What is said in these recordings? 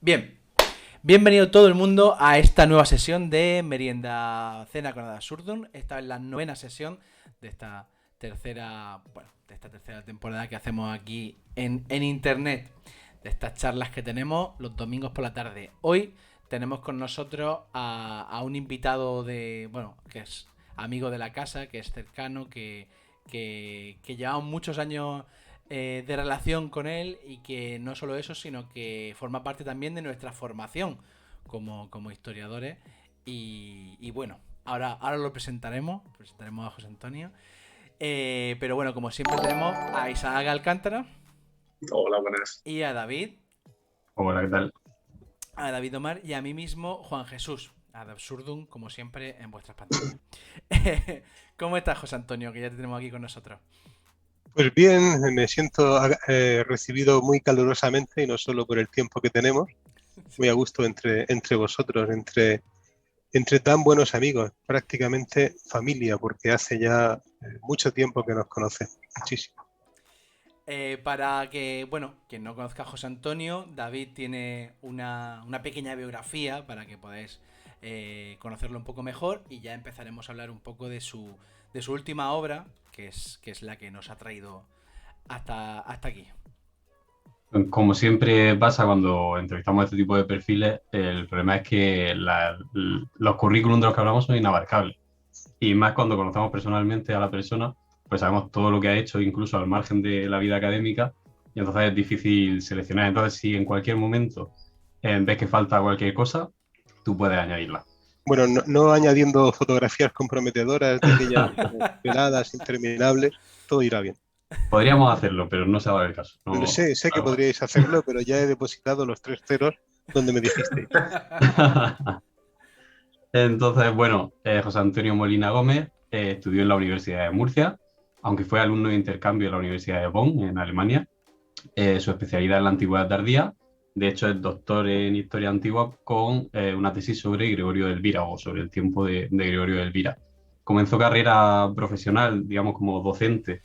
Bien, bienvenido todo el mundo a esta nueva sesión de Merienda Cena con Ad Absurdum. Esta es la novena sesión de esta tercera temporada que hacemos aquí en internet, de estas charlas que tenemos los domingos por la tarde. Hoy tenemos con nosotros a un invitado que es amigo de la casa, que es cercano, que llevamos muchos años de relación con él, y que no solo eso, sino que forma parte también de nuestra formación como historiadores. Y bueno, ahora lo presentaremos a José Antonio. Pero bueno, como siempre tenemos a Isaac Alcántara. Hola, buenas. Y a David. Hola, ¿qué tal? A David Omar y a mí mismo, Juan Jesús. Ad Absurdum, como siempre, en vuestras pantallas. ¿Cómo estás, José Antonio? Que ya te tenemos aquí con nosotros. Pues bien, me siento recibido muy calurosamente, y no solo por el tiempo que tenemos, muy a gusto entre vosotros, entre tan buenos amigos, prácticamente familia, porque hace ya mucho tiempo que nos conocemos, muchísimo. Para que, quien no conozca a José Antonio, David tiene una pequeña biografía para que podáis conocerlo un poco mejor, y ya empezaremos a hablar un poco de su última obra, que es la que nos ha traído hasta aquí. Como siempre pasa cuando entrevistamos a este tipo de perfiles, el problema es que los currículums de los que hablamos son inabarcables. Y más cuando conocemos personalmente a la persona, pues sabemos todo lo que ha hecho, incluso al margen de la vida académica, y entonces es difícil seleccionar. Entonces, si en cualquier momento ves que falta cualquier cosa, tú puedes añadirla. Bueno, no añadiendo fotografías comprometedoras de aquellas veladas interminables, todo irá bien. Podríamos hacerlo, pero no se va a dar el caso. No, sé que podríais hacerlo, pero ya he depositado los 3 ceros donde me dijisteis. Entonces, bueno, José Antonio Molina Gómez estudió en la Universidad de Murcia, aunque fue alumno de intercambio en la Universidad de Bonn, en Alemania. Su especialidad es la antigüedad tardía. De hecho, es doctor en historia antigua con una tesis sobre Gregorio de Elvira, o sobre el tiempo de Gregorio de Elvira. Comenzó carrera profesional, digamos, como docente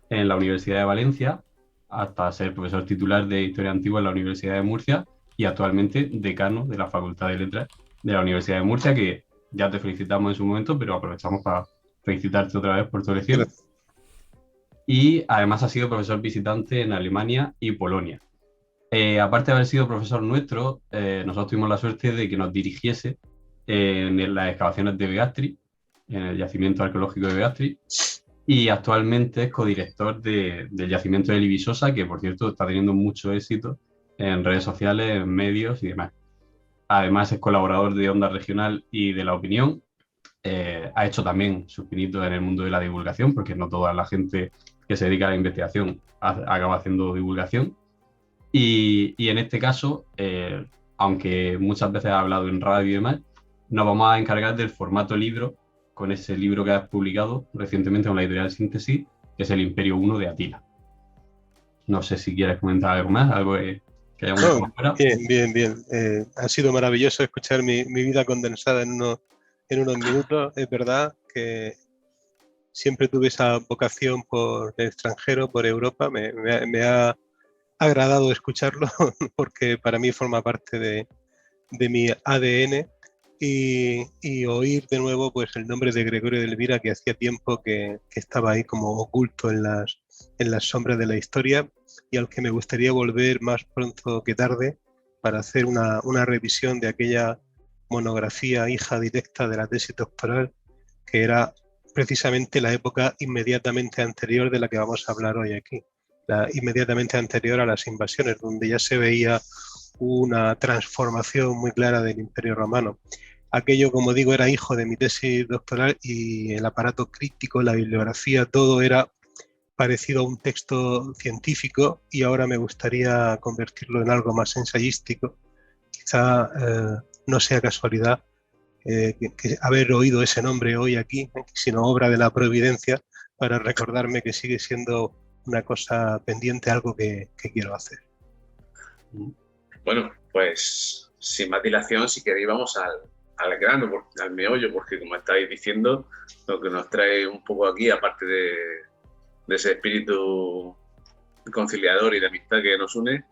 en la Universidad de Valencia, hasta ser profesor titular de historia antigua en la Universidad de Murcia, y actualmente decano de la Facultad de Letras de la Universidad de Murcia, que ya te felicitamos en su momento, pero aprovechamos para felicitarte otra vez por tu elección. Gracias. Y además ha sido profesor visitante en Alemania y Polonia. Aparte de haber sido profesor nuestro, nosotros tuvimos la suerte de que nos dirigiese en las excavaciones de Begastri, en el yacimiento arqueológico de Begastri, y actualmente es codirector del yacimiento de Libisosa, que por cierto está teniendo mucho éxito en redes sociales, en medios y demás. Además es colaborador de Onda Regional y de La Opinión. Ha hecho también sus pinitos en el mundo de la divulgación, porque no toda la gente que se dedica a la investigación acaba haciendo divulgación. Y en este caso, aunque muchas veces ha hablado en radio y demás, nos vamos a encargar del formato libro, con ese libro que has publicado recientemente con la editorial Síntesis, que es El Imperio I de Atila. No sé si quieres comentar algo más, algo que hayamos dejado fuera. Bien. Ha sido maravilloso escuchar mi vida condensada en unos minutos. Es verdad que siempre tuve esa vocación por el extranjero, por Europa. Me ha agradado escucharlo porque para mí forma parte de mi ADN, y oír de nuevo pues el nombre de Gregorio de Elvira, que hacía tiempo que estaba ahí como oculto en las sombras de la historia, y al que me gustaría volver más pronto que tarde para hacer una revisión de aquella monografía hija directa de la tesis doctoral, que era precisamente la época inmediatamente anterior de la que vamos a hablar hoy aquí, la inmediatamente anterior a las invasiones, donde ya se veía una transformación muy clara del Imperio Romano. Aquello, como digo, era hijo de mi tesis doctoral, y el aparato crítico, la bibliografía, todo era parecido a un texto científico, y ahora me gustaría convertirlo en algo más ensayístico. Quizá no sea casualidad que haber oído ese nombre hoy aquí, sino obra de la providencia, para recordarme que sigue siendo una cosa pendiente, algo que quiero hacer. Bueno, pues sin más dilación, si queréis vamos al grano, al meollo, porque como estáis diciendo, lo que nos trae un poco aquí, aparte de ese espíritu conciliador y de amistad que nos une,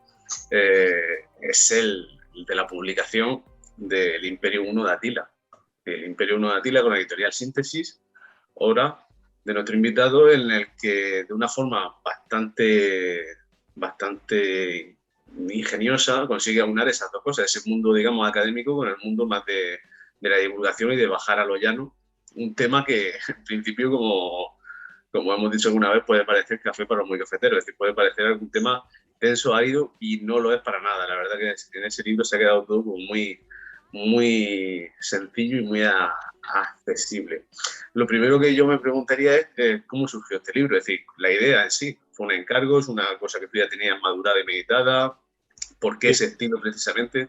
es el de la publicación del Imperio I de Atila. El Imperio I de Atila con la editorial Síntesis, obra de nuestro invitado, en el que de una forma bastante ingeniosa consigue aunar esas dos cosas, ese mundo, digamos, académico con el mundo más de la divulgación y de bajar a lo llano un tema que en principio, como hemos dicho alguna vez, puede parecer café para los muy cafeteros, es decir, puede parecer algún tema denso, árido, y no lo es para nada. La verdad que en ese libro se ha quedado todo como muy sencillo y muy accesible. Lo primero que yo me preguntaría es cómo surgió este libro, es decir, la idea en sí, ¿fue un encargo, es una cosa que tú ya tenías madurada y meditada? ¿Por qué ese estilo precisamente?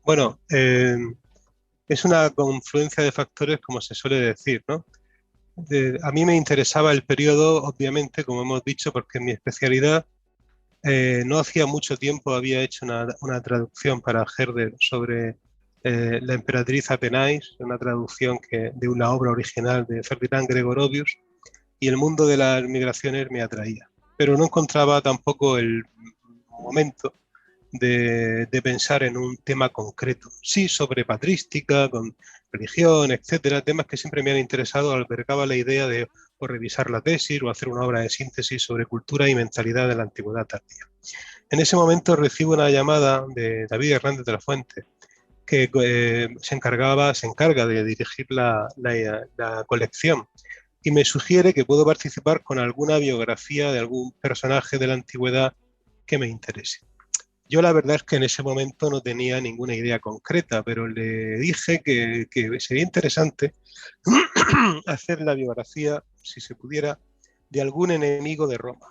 Bueno, es una confluencia de factores, como se suele decir, ¿no? A mí me interesaba el periodo, obviamente, como hemos dicho, porque en mi especialidad no hacía mucho tiempo había hecho una traducción para Herder sobre la emperatriz Apenais, una traducción de una obra original de Ferdinand Gregorovius, y el mundo de las migraciones me atraía. Pero no encontraba tampoco el momento de pensar en un tema concreto. Sí, sobre patrística, con religión, etcétera, temas que siempre me han interesado. Albergaba la idea de o revisar la tesis o hacer una obra de síntesis sobre cultura y mentalidad de la antigüedad tardía. En ese momento recibo una llamada de David Hernández de la Fuente, que se encarga de dirigir la colección, y me sugiere que puedo participar con alguna biografía de algún personaje de la antigüedad que me interese. Yo la verdad es que en ese momento no tenía ninguna idea concreta, pero le dije que sería interesante hacer la biografía, si se pudiera, de algún enemigo de Roma,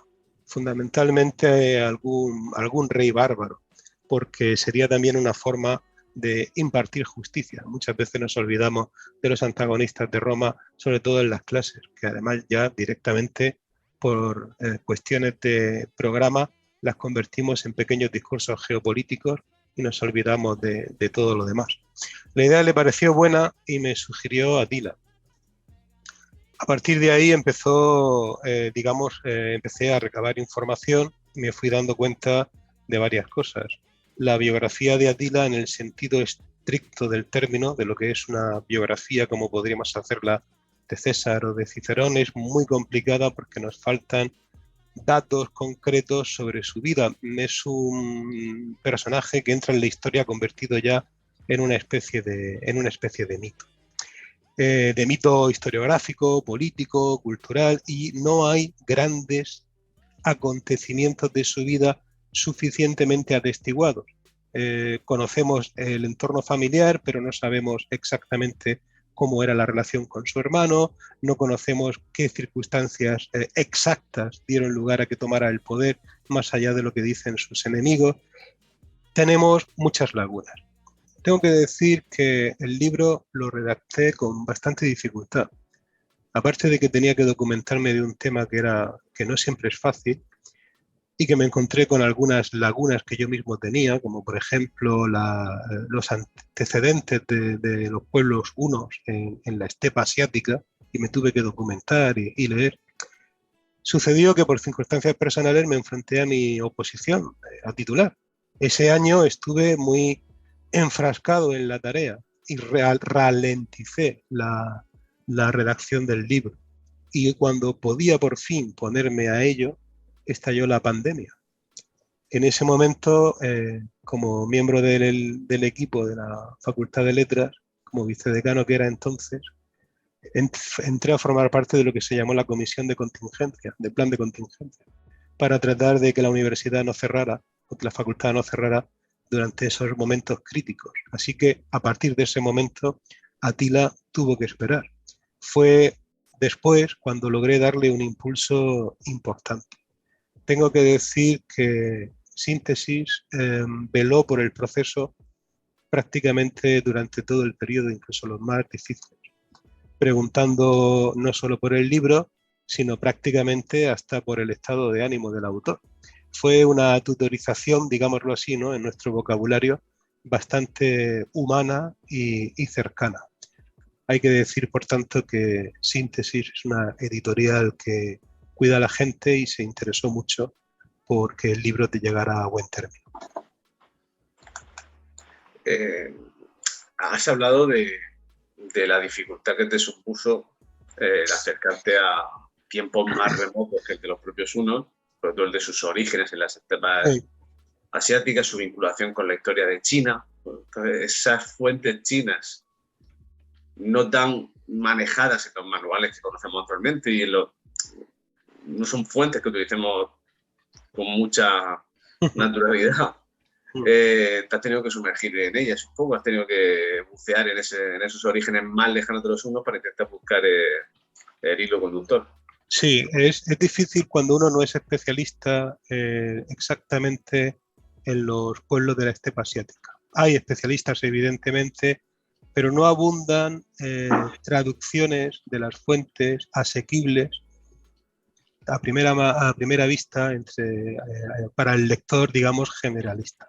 fundamentalmente algún rey bárbaro, porque sería también una forma de impartir justicia. Muchas veces nos olvidamos de los antagonistas de Roma, sobre todo en las clases, que además ya directamente por cuestiones de programa las convertimos en pequeños discursos geopolíticos y nos olvidamos de todo lo demás. La idea le pareció buena y me sugirió Atila. A partir de ahí empecé a recabar información y me fui dando cuenta de varias cosas. La biografía de Atila, en el sentido estricto del término, de lo que es una biografía como podríamos hacerla de César o de Cicerón, es muy complicada porque nos faltan datos concretos sobre su vida. Es un personaje que entra en la historia convertido ya en una especie de mito. De mito historiográfico, político, cultural, y no hay grandes acontecimientos de su vida suficientemente atestiguados. Conocemos el entorno familiar, pero no sabemos exactamente cómo era la relación con su hermano, no conocemos qué circunstancias exactas dieron lugar a que tomara el poder, más allá de lo que dicen sus enemigos. Tenemos muchas lagunas. Tengo que decir que el libro lo redacté con bastante dificultad. Aparte de que tenía que documentarme de un tema que no siempre es fácil, y que me encontré con algunas lagunas que yo mismo tenía, como por ejemplo los antecedentes de los pueblos hunos en la estepa asiática, y me tuve que documentar y leer. Sucedió que por circunstancias personales me enfrenté a mi oposición a titular. Ese año estuve muy enfrascado en la tarea y ralenticé la redacción del libro. Y cuando podía por fin ponerme a ello, estalló la pandemia. En ese momento, como miembro del equipo de la Facultad de Letras, como vicedecano que era entonces, entré a formar parte de lo que se llamó la Comisión de Contingencia, de Plan de Contingencia, para tratar de que la universidad no cerrara, o que la facultad no cerrara durante esos momentos críticos. Así que a partir de ese momento, Atila tuvo que esperar. Fue después cuando logré darle un impulso importante. Tengo que decir que Síntesis veló por el proceso prácticamente durante todo el periodo, incluso los más difíciles, preguntando no solo por el libro, sino prácticamente hasta por el estado de ánimo del autor. Fue una tutorización, digámoslo así, ¿no?, en nuestro vocabulario, bastante humana y cercana. Hay que decir, por tanto, que Síntesis es una editorial que cuida a la gente y se interesó mucho porque el libro te llegara a buen término. has hablado de la dificultad que te supuso el acercarte a tiempos más remotos que el de los propios hunos, sobre todo el de sus orígenes en las estepas asiáticas, su vinculación con la historia de China, esas fuentes chinas no tan manejadas en los manuales que conocemos actualmente y no son fuentes que utilicemos con mucha naturalidad. Te has tenido que sumergir en ellas un poco, has tenido que bucear en esos orígenes más lejanos de los hunos para intentar buscar el hilo conductor. Sí, es difícil cuando uno no es especialista exactamente en los pueblos de la estepa asiática. Hay especialistas, evidentemente, pero no abundan traducciones de las fuentes asequibles a primera vista para el lector, digamos, generalista.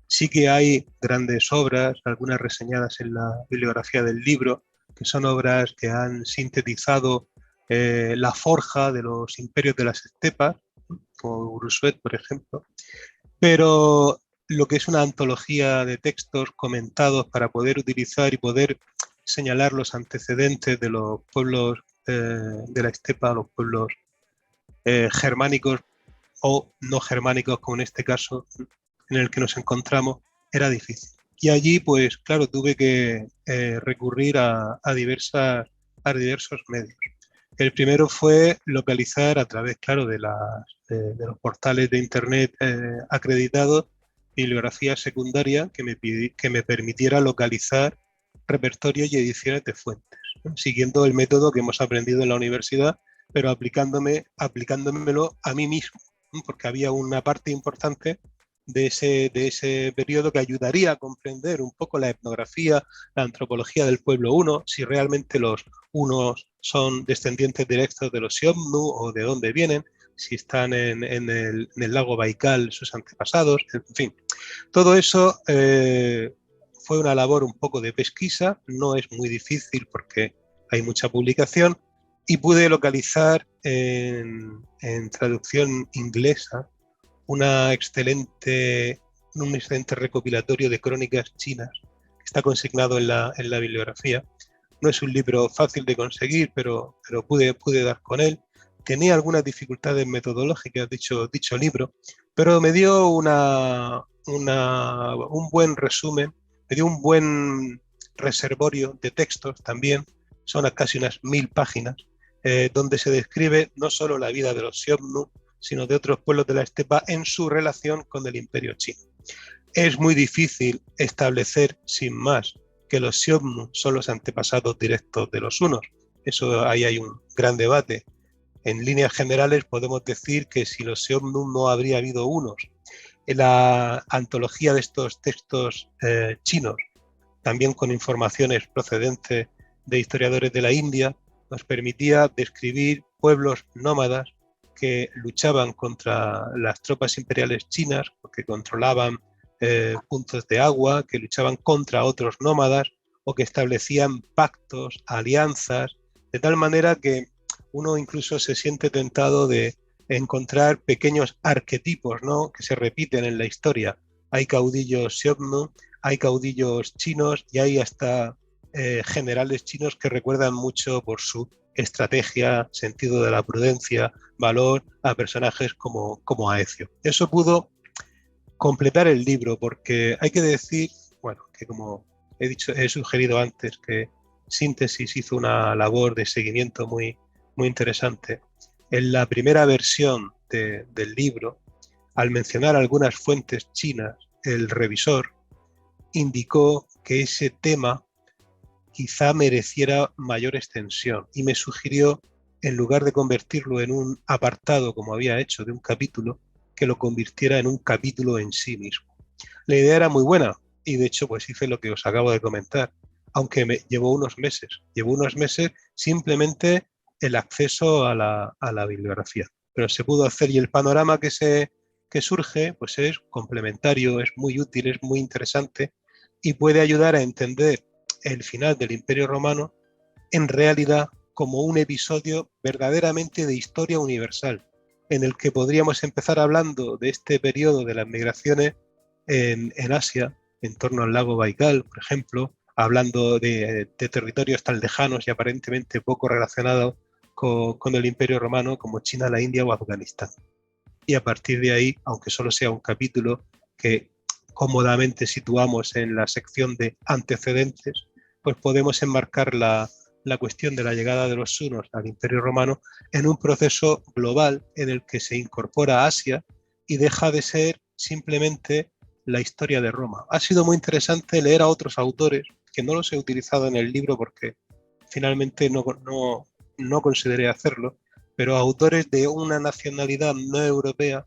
Sí que hay grandes obras, algunas reseñadas en la bibliografía del libro, que son obras que han sintetizado la forja de los imperios de las estepas, como Brusuet, por ejemplo, pero lo que es una antología de textos comentados para poder utilizar y poder señalar los antecedentes de los pueblos de la estepa, los pueblos germánicos o no germánicos, como en este caso en el que nos encontramos, era difícil. Y allí, pues claro, tuve que recurrir a diversos medios. El primero fue localizar a través, claro, de los portales de internet acreditados, bibliografía secundaria que me permitiera localizar repertorios y ediciones de fuentes, ¿no? Siguiendo el método que hemos aprendido en la universidad, pero aplicándomelo a mí mismo, ¿no? Porque había una parte importante de ese periodo que ayudaría a comprender un poco la etnografía, la antropología del pueblo huno, si realmente los hunos son descendientes directos de los xiongnu o de dónde vienen, si están en el lago Baikal sus antepasados, en fin. Todo eso fue una labor un poco de pesquisa, no es muy difícil porque hay mucha publicación, y pude localizar en traducción inglesa un excelente recopilatorio de crónicas chinas que está consignado en la bibliografía. No es un libro fácil de conseguir, pero pude dar con él. Tenía algunas dificultades metodológicas dicho libro, pero me dio un buen resumen, me dio un buen reservorio de textos también, son casi unas 1000 páginas, donde se describe no solo la vida de los xiongnu, sino de otros pueblos de la estepa en su relación con el imperio chino. Es muy difícil establecer sin más que los xiongnu son los antepasados directos de los hunos. Eso ahí hay un gran debate. En líneas generales podemos decir que si los xiongnu no habría habido hunos. En la antología de estos textos chinos, también con informaciones procedentes de historiadores de la India, nos permitía describir pueblos nómadas que luchaban contra las tropas imperiales chinas porque controlaban puntos de agua, que luchaban contra otros nómadas o que establecían pactos, alianzas, de tal manera que uno incluso se siente tentado de encontrar pequeños arquetipos, ¿no?, que se repiten en la historia. Hay caudillos xiongnu, hay caudillos chinos y hay hasta generales chinos que recuerdan mucho por su estrategia, sentido de la prudencia, valor a personajes como Aecio. Eso pudo completar el libro porque hay que decir, bueno, que como he sugerido antes, que Síntesis hizo una labor de seguimiento muy interesante. En la primera versión del libro, al mencionar algunas fuentes chinas, el revisor indicó que ese tema quizá mereciera mayor extensión y me sugirió, en lugar de convertirlo en un apartado como había hecho de un capítulo, que lo convirtiera en un capítulo en sí mismo. La idea era muy buena y de hecho pues hice lo que os acabo de comentar, aunque me llevó unos meses simplemente el acceso a la bibliografía, pero se pudo hacer y el panorama que surge pues es complementario, es muy útil, es muy interesante y puede ayudar a entender el final del Imperio Romano en realidad como un episodio verdaderamente de historia universal, en el que podríamos empezar hablando de este periodo de las migraciones en Asia en torno al lago Baikal, por ejemplo, hablando de territorios tan lejanos y aparentemente poco relacionados con el Imperio Romano como China, la India o Afganistán. Y a partir de ahí, aunque solo sea un capítulo que cómodamente situamos en la sección de antecedentes, pues podemos enmarcar la cuestión de la llegada de los hunos al Imperio Romano en un proceso global en el que se incorpora Asia y deja de ser simplemente la historia de Roma. Ha sido muy interesante leer a otros autores, que no los he utilizado en el libro porque finalmente no consideré hacerlo, pero autores de una nacionalidad no europea,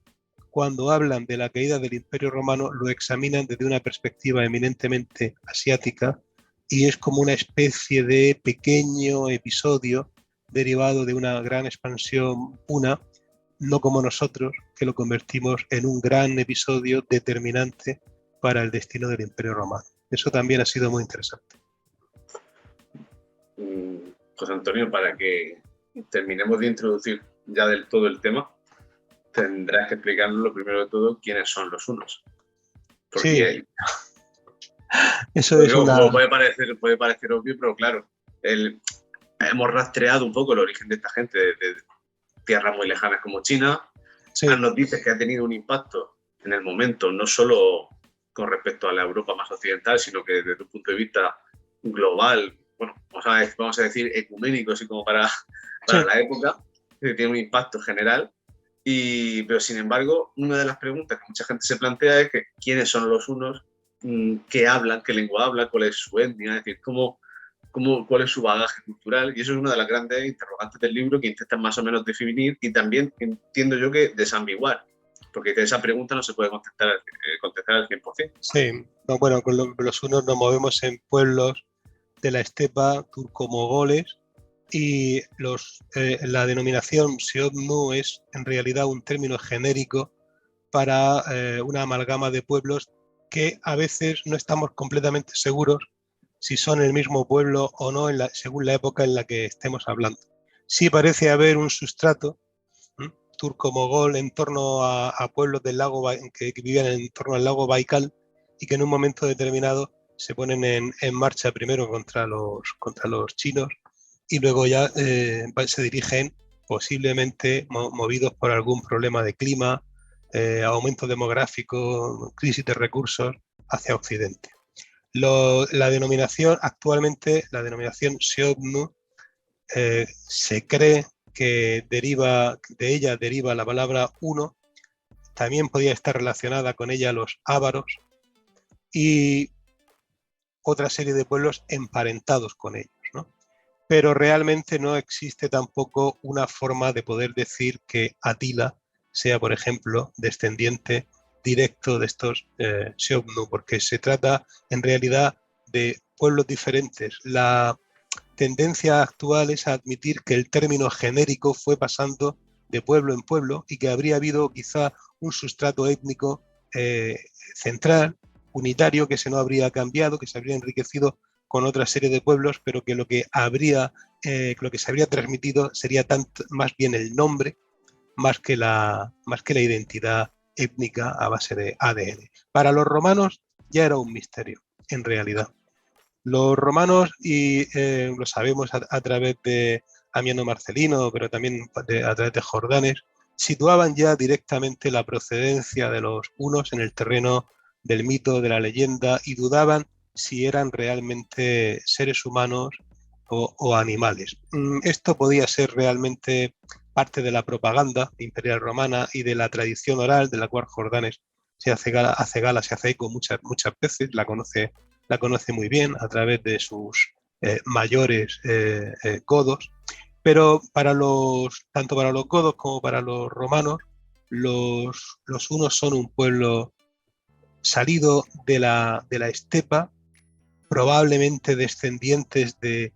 cuando hablan de la caída del Imperio Romano, lo examinan desde una perspectiva eminentemente asiática y es como una especie de pequeño episodio derivado de una gran expansión puna, no como nosotros, que lo convertimos en un gran episodio determinante para el destino del Imperio Romano. Eso también ha sido muy interesante. José Antonio, para que terminemos de introducir ya del todo el tema, tendrás que explicarnos lo primero de todo quiénes son los hunos. Porque sí. Eso es una... puede parecer obvio, pero claro, hemos rastreado un poco el origen de esta gente de tierras muy lejanas como China. Sí. Nos dices que ha tenido un impacto en el momento, no solo con respecto a la Europa más occidental, sino que desde un punto de vista global, bueno, vamos a decir ecuménico, así como para la época, que tiene un impacto general. Pero sin embargo, una de las preguntas que mucha gente se plantea es que quiénes son los hunos, qué hablan, qué lengua hablan, cuál es su etnia, es decir, cuál es su bagaje cultural. Y eso es una de las grandes interrogantes del libro que intentan más o menos definir y también entiendo yo que desambiguar, porque de esa pregunta no se puede contestar al 100%. Sí, no, bueno, con los hunos nos movemos en pueblos de la estepa turco-mogoles y la denominación Xiongnu es en realidad un término genérico para una amalgama de pueblos que a veces no estamos completamente seguros si son el mismo pueblo o no según la época en la que estemos hablando. Sí parece haber un sustrato turco-mogol en torno a pueblos del lago que vivían en torno al lago Baikal y que en un momento determinado se ponen en marcha primero contra los chinos y luego ya se dirigen posiblemente movidos por algún problema de clima, aumento demográfico, crisis de recursos hacia Occidente. Actualmente la denominación Xiongnu se cree que de ella deriva la palabra uno, también podía estar relacionada con ella los ávaros y otra serie de pueblos emparentados con ellos, ¿no? Pero realmente no existe tampoco una forma de poder decir que Atila sea, por ejemplo, descendiente directo de estos Xiongnu, porque se trata en realidad de pueblos diferentes. La tendencia actual es a admitir que el término genérico fue pasando de pueblo en pueblo y que habría habido quizá un sustrato étnico central, unitario, que se no habría cambiado, que se habría enriquecido con otra serie de pueblos, pero que lo que se habría transmitido sería más bien el nombre, más que la identidad étnica a base de ADN. Para los romanos ya era un misterio, en realidad. Los romanos, y lo sabemos a través de Amiano Marcelino, pero también a través de Jordanes, situaban ya directamente la procedencia de los hunos en el terreno del mito, de la leyenda, y dudaban si eran realmente seres humanos o animales. Esto podía ser realmente parte de la propaganda imperial romana y de la tradición oral, de la cual Jordanes se hace eco muchas veces, la conoce muy bien a través de sus mayores godos, pero tanto para los godos como para los romanos, los hunos son un pueblo salido de la estepa, probablemente descendientes de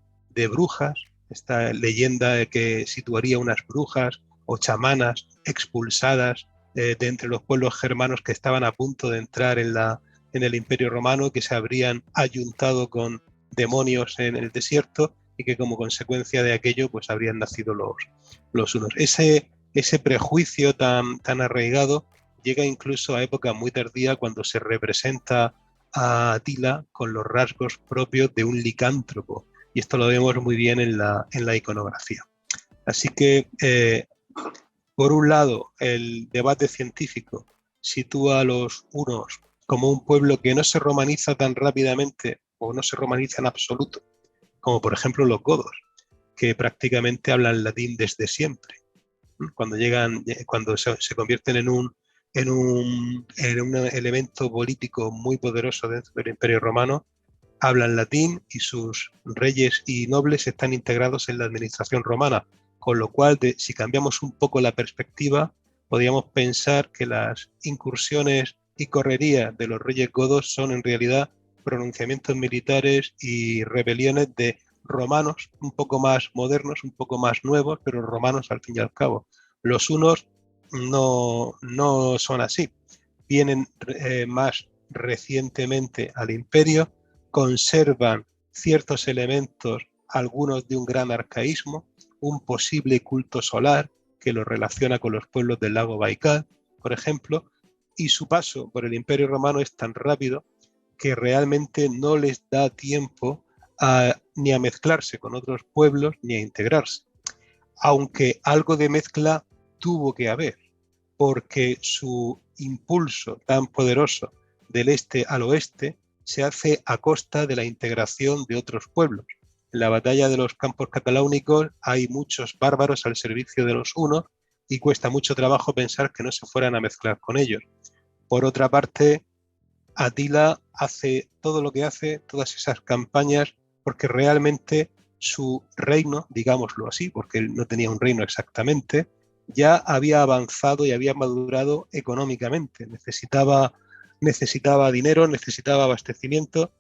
brujas, esta leyenda que situaría unas brujas o chamanas expulsadas de entre los pueblos germanos que estaban a punto de entrar en el Imperio Romano, que se habrían ayuntado con demonios en el desierto y que como consecuencia de aquello pues habrían nacido los hunos. Ese prejuicio tan arraigado llega incluso a época muy tardía, cuando se representa a Atila con los rasgos propios de un licántropo, y esto lo vemos muy bien en la iconografía. Así que, por un lado, el debate científico sitúa a los hunos como un pueblo que no se romaniza tan rápidamente o no se romaniza en absoluto, como por ejemplo los godos, que prácticamente hablan latín desde siempre. Cuando se convierten en un elemento político muy poderoso dentro del Imperio Romano, hablan latín y sus reyes y nobles están integrados en la administración romana, con lo cual, si cambiamos un poco la perspectiva, podríamos pensar que las incursiones y correrías de los reyes godos son en realidad pronunciamientos militares y rebeliones de romanos un poco más modernos, un poco más nuevos, pero romanos al fin y al cabo. Los hunos no son así. Vienen más recientemente al imperio, conservan ciertos elementos, algunos de un gran arcaísmo, un posible culto solar que los relaciona con los pueblos del lago Baikal, por ejemplo, y su paso por el Imperio Romano es tan rápido que realmente no les da tiempo ni a mezclarse con otros pueblos ni a integrarse. Aunque algo de mezcla tuvo que haber, porque su impulso tan poderoso del este al oeste se hace a costa de la integración de otros pueblos. En la batalla de los campos cataláunicos hay muchos bárbaros al servicio de los hunos y cuesta mucho trabajo pensar que no se fueran a mezclar con ellos. Por otra parte, Atila hace todo lo que hace, todas esas campañas, porque realmente su reino, digámoslo así, porque él no tenía un reino exactamente, ya había avanzado y había madurado económicamente. Necesitaba dinero, necesitaba abastecimiento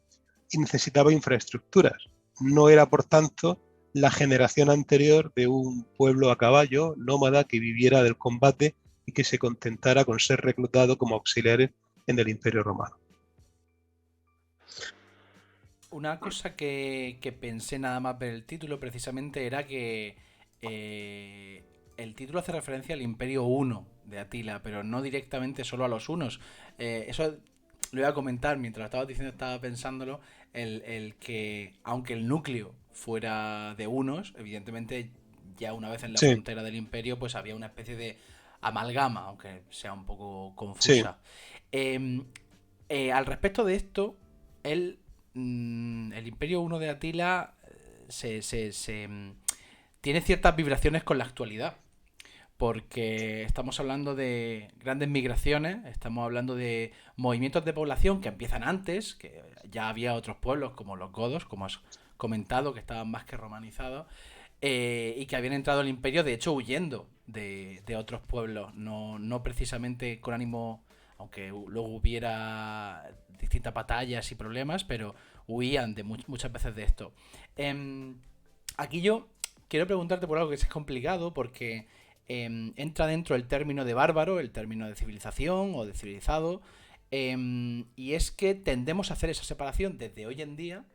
y necesitaba infraestructuras. No era, por tanto, la generación anterior de un pueblo a caballo, nómada, que viviera del combate y que se contentara con ser reclutado como auxiliares en el Imperio Romano. Una cosa que pensé nada más ver el título precisamente era que el título hace referencia al Imperio Huno de Atila, pero no directamente solo a los hunos. Eso lo iba a comentar mientras lo estaba diciendo, estaba pensándolo, el que aunque el núcleo fuera de hunos, evidentemente ya una vez en la frontera del imperio pues había una especie de amalgama, aunque sea un poco confusa. Al respecto de esto, el Imperio Huno de Atila tiene ciertas vibraciones con la actualidad, porque estamos hablando de grandes migraciones, estamos hablando de movimientos de población que empiezan antes, que ya había otros pueblos como los godos, como has comentado, que estaban más que romanizados, y que habían entrado al imperio, de hecho, huyendo de otros pueblos, no precisamente con ánimo, aunque luego hubiera distintas batallas y problemas, pero huían de muchas veces de esto. Aquí yo quiero preguntarte por algo que es complicado, porque entra dentro el término de bárbaro, el término de civilización o de civilizado, y es que tendemos a hacer esa separación desde hoy en día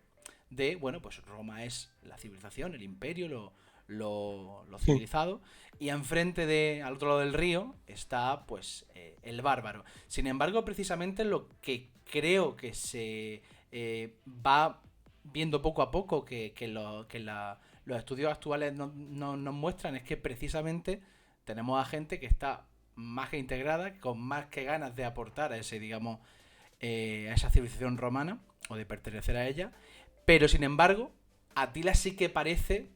de, bueno, pues Roma es la civilización, el imperio, lo civilizado, y enfrente al otro lado del río está pues el bárbaro. Sin embargo, precisamente lo que creo que se va viendo poco a poco que los estudios actuales nos muestran es que precisamente tenemos a gente que está más que integrada, con más que ganas de aportar a ese, digamos, a esa civilización romana o de pertenecer a ella, pero sin embargo Atila sí que parece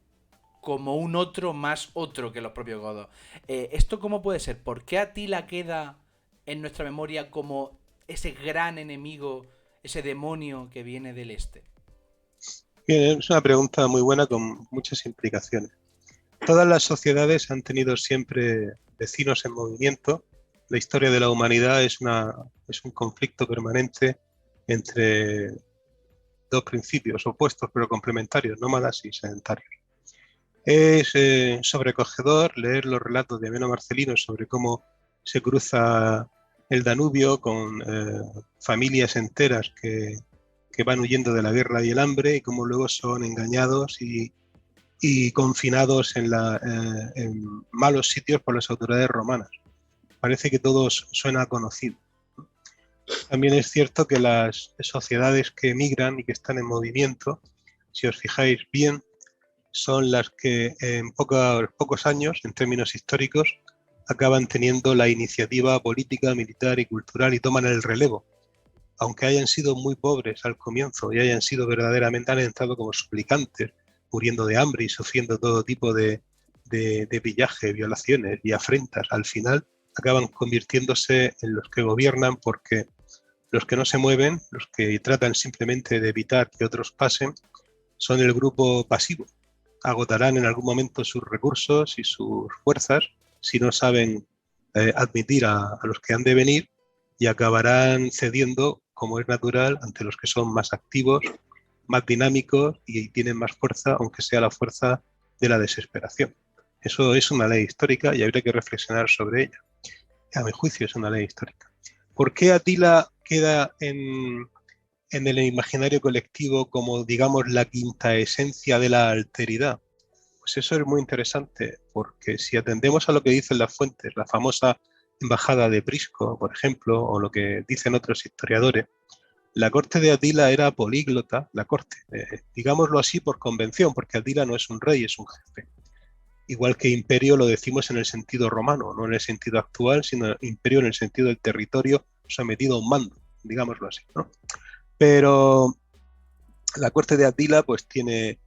como un otro más otro que los propios godos. ¿Esto cómo puede ser? ¿Por qué Atila queda en nuestra memoria como ese gran enemigo, ese demonio que viene del este? Bien, es una pregunta muy buena con muchas implicaciones. Todas las sociedades han tenido siempre vecinos en movimiento. La historia de la humanidad es un conflicto permanente entre dos principios opuestos pero complementarios, nómadas y sedentarios. Es sobrecogedor leer los relatos de Ameno Marcelino sobre cómo se cruza el Danubio con familias enteras que van huyendo de la guerra y el hambre, y cómo luego son engañados y confinados en malos sitios por las autoridades romanas. Parece que todo suena conocido. También es cierto que las sociedades que emigran y que están en movimiento, si os fijáis bien, son las que en pocos años, en términos históricos, acaban teniendo la iniciativa política, militar y cultural y toman el relevo. Aunque hayan sido muy pobres al comienzo y hayan sido verdaderamente, han entrado como suplicantes, muriendo de hambre y sufriendo todo tipo de pillaje, violaciones y afrentas, al final acaban convirtiéndose en los que gobiernan, porque los que no se mueven, los que tratan simplemente de evitar que otros pasen, son el grupo pasivo. Agotarán en algún momento sus recursos y sus fuerzas si no saben admitir a los que han de venir, y acabarán cediendo, como es natural, ante los que son más activos, más dinámicos y tienen más fuerza, aunque sea la fuerza de la desesperación. Eso es una ley histórica y habría que reflexionar sobre ella. A mi juicio es una ley histórica. ¿Por qué Atila queda en el imaginario colectivo como, digamos, la quinta esencia de la alteridad? Pues eso es muy interesante, porque si atendemos a lo que dicen las fuentes, la famosa embajada de Prisco, por ejemplo, o lo que dicen otros historiadores, la corte de Atila era políglota, la corte, digámoslo así por convención, porque Atila no es un rey, es un jefe. Igual que imperio lo decimos en el sentido romano, no en el sentido actual, sino imperio en el sentido del territorio sometido a un mando, digámoslo así, ¿no? Pero la corte de Atila pues tiene,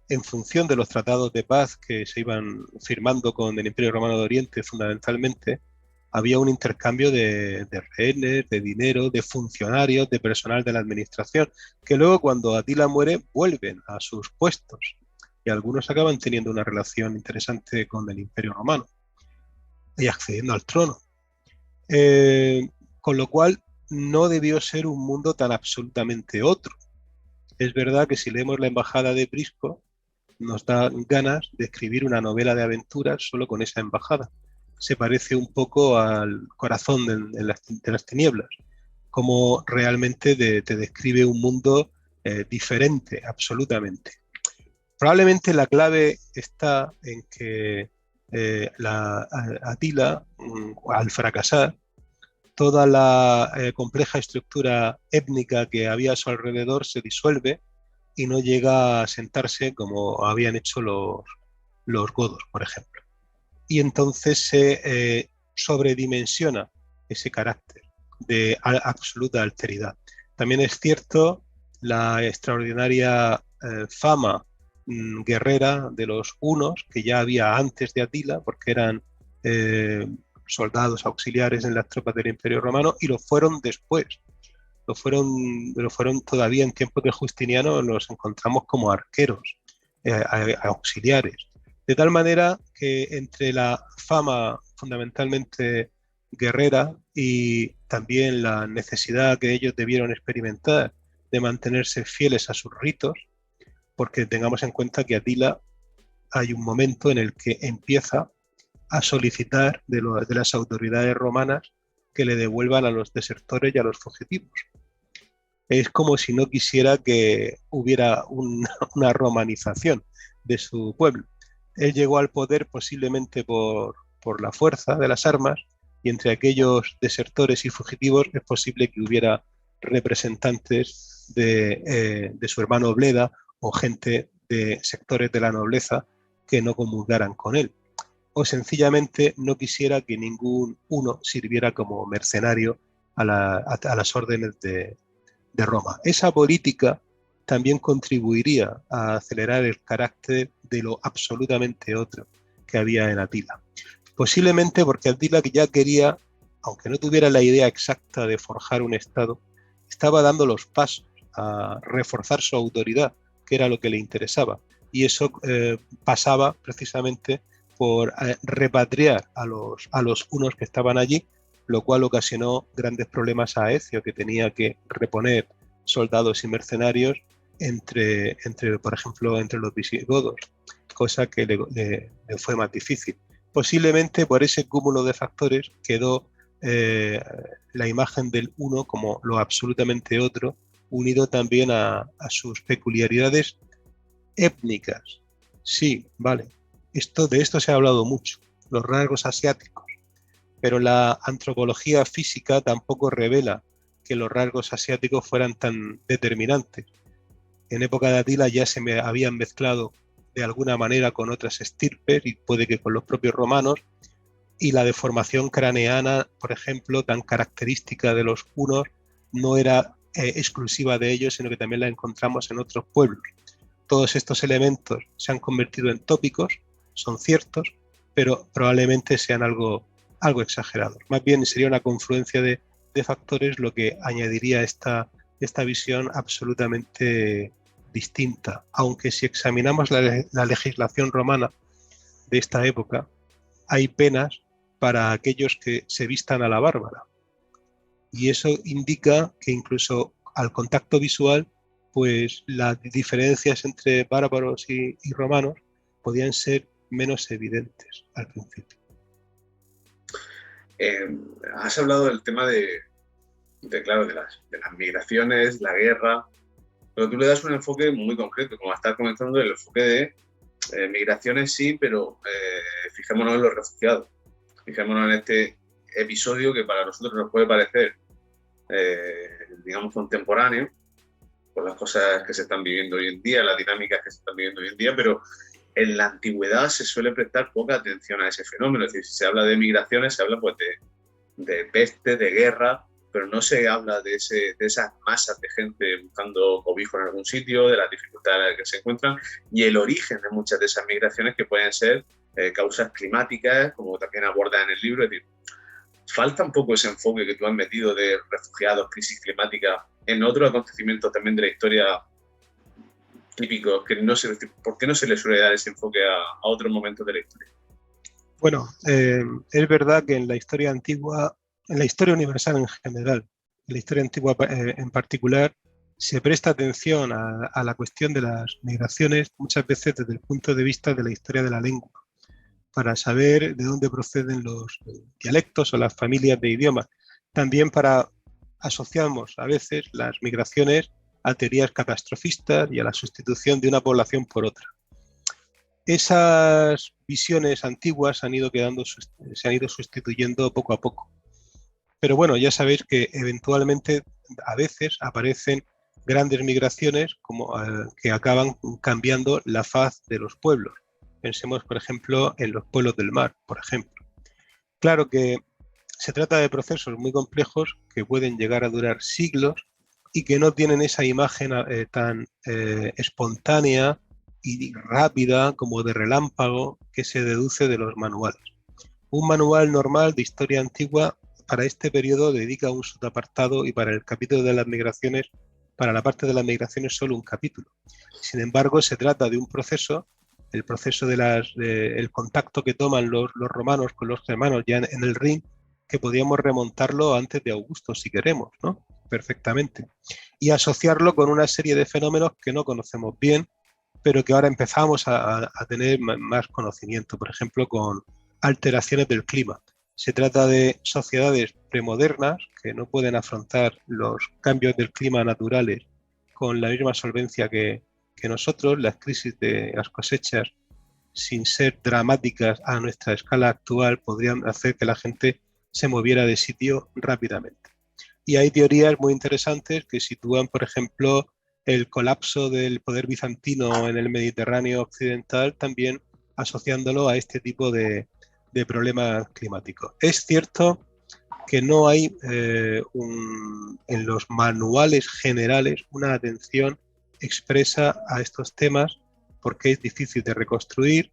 en función de los tratados de paz que se iban firmando con el Imperio Romano de Oriente, fundamentalmente, había un intercambio de rehenes, de dinero, de funcionarios, de personal de la administración, que luego cuando Atila muere vuelven a sus puestos y algunos acaban teniendo una relación interesante con el Imperio Romano y accediendo al trono. Con lo cual no debió ser un mundo tan absolutamente otro. Es verdad que si leemos la embajada de Prisco nos da ganas de escribir una novela de aventuras solo con esa embajada. Se parece un poco al Corazón de las tinieblas, como realmente te describe un mundo diferente, absolutamente. Probablemente la clave está en que Atila, al fracasar, toda la compleja estructura étnica que había a su alrededor se disuelve y no llega a sentarse como habían hecho los godos, por ejemplo. Y entonces se sobredimensiona ese carácter de absoluta alteridad. También es cierto la extraordinaria fama guerrera de los hunos, que ya había antes de Atila, porque eran soldados auxiliares en las tropas del Imperio Romano, y lo fueron después. Lo fueron todavía en tiempos de Justiniano, los encontramos como arqueros, auxiliares. De tal manera que entre la fama fundamentalmente guerrera y también la necesidad que ellos debieron experimentar de mantenerse fieles a sus ritos, porque tengamos en cuenta que Atila hay un momento en el que empieza a solicitar de las autoridades romanas que le devuelvan a los desertores y a los fugitivos. Es como si no quisiera que hubiera una romanización de su pueblo. Él llegó al poder posiblemente por la fuerza de las armas, y entre aquellos desertores y fugitivos es posible que hubiera representantes de su hermano Bleda o gente de sectores de la nobleza que no comulgaran con él, o sencillamente no quisiera que ningún uno sirviera como mercenario a las órdenes de Roma. Esa política también contribuiría a acelerar el carácter de lo absolutamente otro que había en Atila. Posiblemente porque Atila ya quería, aunque no tuviera la idea exacta de forjar un Estado, estaba dando los pasos a reforzar su autoridad, que era lo que le interesaba. Y eso pasaba precisamente por repatriar a los hunos que estaban allí, lo cual ocasionó grandes problemas a Ecio, que tenía que reponer soldados y mercenarios por ejemplo, entre los visigodos, cosa que le fue más difícil. Posiblemente por ese cúmulo de factores quedó la imagen del uno como lo absolutamente otro, unido también a sus peculiaridades étnicas. Sí, vale. De esto se ha hablado mucho, los rasgos asiáticos, pero la antropología física tampoco revela que los rasgos asiáticos fueran tan determinantes. En época de Atila ya habían mezclado de alguna manera con otras estirpes y puede que con los propios romanos, y la deformación craneana, por ejemplo, tan característica de los hunos, no era exclusiva de ellos, sino que también la encontramos en otros pueblos. Todos estos elementos se han convertido en tópicos, son ciertos, pero probablemente sean algo exagerados. Más bien sería una confluencia de factores lo que añadiría esta visión absolutamente distinta. Aunque si examinamos la legislación romana de esta época, hay penas para aquellos que se vistan a la bárbara. Y eso indica que incluso al contacto visual, pues las diferencias entre bárbaros y romanos podían ser menos evidentes al principio. Has hablado del tema de las migraciones, la guerra, pero tú le das un enfoque muy concreto, como estás comentando, el enfoque de migraciones sí, pero fijémonos en los refugiados. Fijémonos en este episodio que para nosotros nos puede parecer, digamos, contemporáneo, por las cosas que se están viviendo hoy en día, las dinámicas que se están viviendo hoy en día, pero en la antigüedad se suele prestar poca atención a ese fenómeno. Es decir, si se habla de migraciones, se habla pues de peste, de guerra, pero no se habla de esas masas de gente buscando cobijo en algún sitio, de las dificultades en las que se encuentran y el origen de muchas de esas migraciones que pueden ser causas climáticas, como también aborda en el libro. Es decir, falta un poco ese enfoque que tú has metido de refugiados, crisis climática, en otros acontecimientos también de la historia típicos, ¿por qué no se le suele dar ese enfoque a otros momentos de la historia? Bueno, es verdad que en la historia antigua, en la historia universal en general, en la historia antigua en particular, se presta atención a la cuestión de las migraciones muchas veces desde el punto de vista de la historia de la lengua, para saber de dónde proceden los dialectos o las familias de idiomas. También asociamos a veces las migraciones a teorías catastrofistas y a la sustitución de una población por otra. Esas visiones antiguas se han ido sustituyendo poco a poco. Pero bueno, ya sabéis que eventualmente a veces aparecen grandes migraciones que acaban cambiando la faz de los pueblos. Pensemos, por ejemplo, en los pueblos del mar, por ejemplo. Claro que se trata de procesos muy complejos que pueden llegar a durar siglos y que no tienen esa imagen tan espontánea y rápida como de relámpago que se deduce de los manuales. Un manual normal de historia antigua para este periodo dedica un subapartado y para el capítulo de las migraciones, para la parte de las migraciones solo un capítulo. Sin embargo, se trata de un proceso, el proceso el contacto que toman los romanos con los germanos ya en el Rin, que podíamos remontarlo antes de Augusto si queremos, ¿no? Perfectamente. Y asociarlo con una serie de fenómenos que no conocemos bien, pero que ahora empezamos a tener más conocimiento, por ejemplo, con alteraciones del clima. Se trata de sociedades premodernas que no pueden afrontar los cambios del clima naturales con la misma solvencia que nosotros. Las crisis de las cosechas, sin ser dramáticas a nuestra escala actual, podrían hacer que la gente se moviera de sitio rápidamente. Y hay teorías muy interesantes que sitúan, por ejemplo, el colapso del poder bizantino en el Mediterráneo occidental, también asociándolo a este tipo de problemas climáticos. Es cierto que no hay en los manuales generales una atención expresa a estos temas porque es difícil de reconstruir,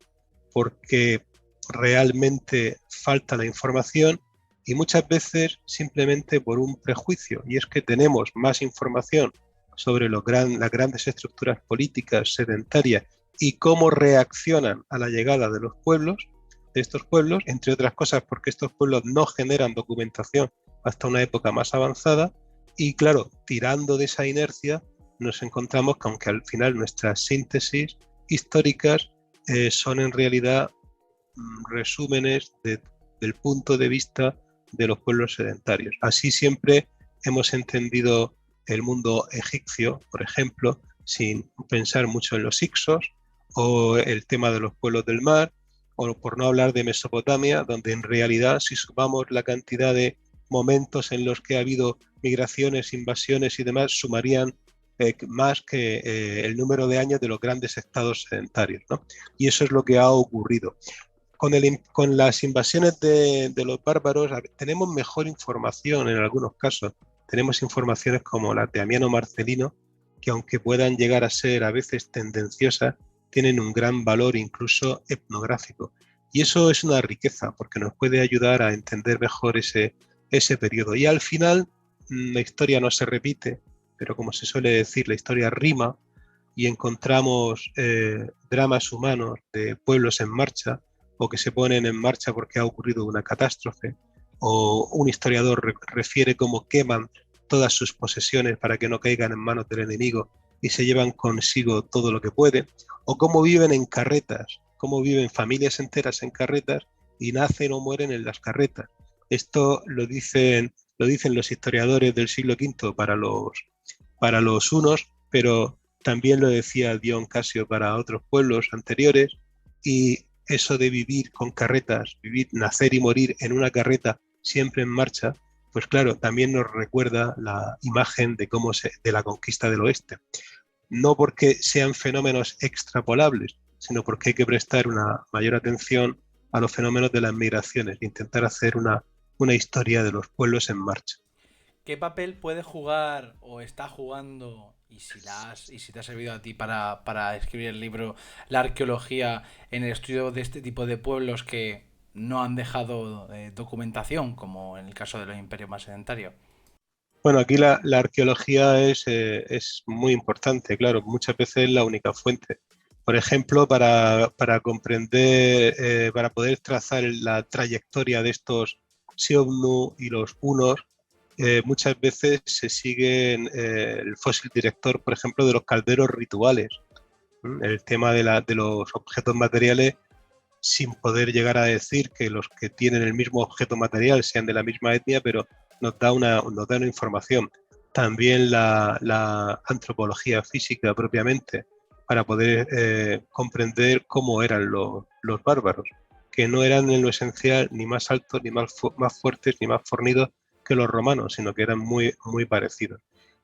porque realmente falta la información y muchas veces simplemente por un prejuicio, y es que tenemos más información sobre las grandes estructuras políticas sedentarias y cómo reaccionan a la llegada de estos pueblos, entre otras cosas porque estos pueblos no generan documentación hasta una época más avanzada, y claro, tirando de esa inercia nos encontramos que aunque al final nuestras síntesis históricas son en realidad resúmenes del punto de vista de los pueblos sedentarios. Así siempre hemos entendido el mundo egipcio, por ejemplo, sin pensar mucho en los Hicsos, o el tema de los pueblos del mar, o por no hablar de Mesopotamia, donde en realidad si sumamos la cantidad de momentos en los que ha habido migraciones, invasiones y demás, sumarían más que el número de años de los grandes estados sedentarios, ¿no? Y eso es lo que ha ocurrido. Con las invasiones de los bárbaros tenemos mejor información en algunos casos. Tenemos informaciones como las de Amiano Marcelino, que aunque puedan llegar a ser a veces tendenciosas, tienen un gran valor incluso etnográfico. Y eso es una riqueza, porque nos puede ayudar a entender mejor ese periodo. Y al final, la historia no se repite, pero como se suele decir, la historia rima, y encontramos dramas humanos de pueblos en marcha, o que se ponen en marcha porque ha ocurrido una catástrofe, o un historiador refiere cómo queman todas sus posesiones para que no caigan en manos del enemigo y se llevan consigo todo lo que pueden, o cómo viven en carretas, cómo viven familias enteras en carretas y nacen o mueren en las carretas. Esto lo dicen los historiadores del siglo V para los hunos, pero también lo decía Dion Casio para otros pueblos anteriores, y eso de vivir con carretas, nacer y morir en una carreta siempre en marcha, pues claro, también nos recuerda la imagen de de la conquista del oeste. No porque sean fenómenos extrapolables, sino porque hay que prestar una mayor atención a los fenómenos de las migraciones, intentar hacer una historia de los pueblos en marcha. ¿Qué papel puede jugar o está jugando, y si te ha servido a ti para escribir el libro, la arqueología en el estudio de este tipo de pueblos que no han dejado documentación, como en el caso de los imperios más sedentarios? Bueno, aquí la arqueología es muy importante, claro, muchas veces es la única fuente. Por ejemplo, para comprender, para poder trazar la trayectoria de estos Xiongnu y los hunos, muchas veces se siguen el fósil director, por ejemplo, de los calderos rituales. El tema de los objetos materiales, sin poder llegar a decir que los que tienen el mismo objeto material sean de la misma etnia, pero nos da una información. También la antropología física propiamente, para poder comprender cómo eran los bárbaros, que no eran en lo esencial ni más altos, ni más fuertes, ni más fornidos que los romanos, sino que eran muy, muy parecidos.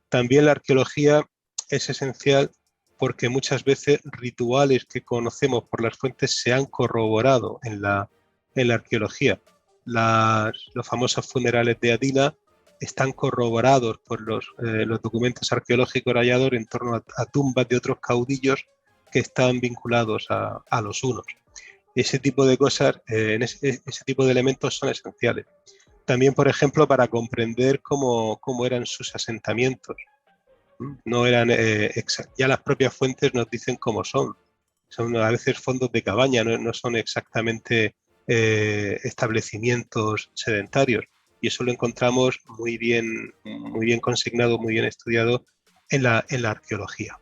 También la arqueología es esencial porque muchas veces rituales que conocemos por las fuentes se han corroborado en la arqueología. Los famosos funerales de Adila están corroborados por los documentos arqueológicos hallados en torno a tumbas de otros caudillos que están vinculados a los hunos. Ese tipo de cosas, ese tipo de elementos son esenciales. También, por ejemplo, para comprender cómo eran sus asentamientos. No eran ya las propias fuentes nos dicen cómo son. Son a veces fondos de cabaña, no son exactamente establecimientos sedentarios. Y eso lo encontramos muy bien consignado, muy bien estudiado en la arqueología.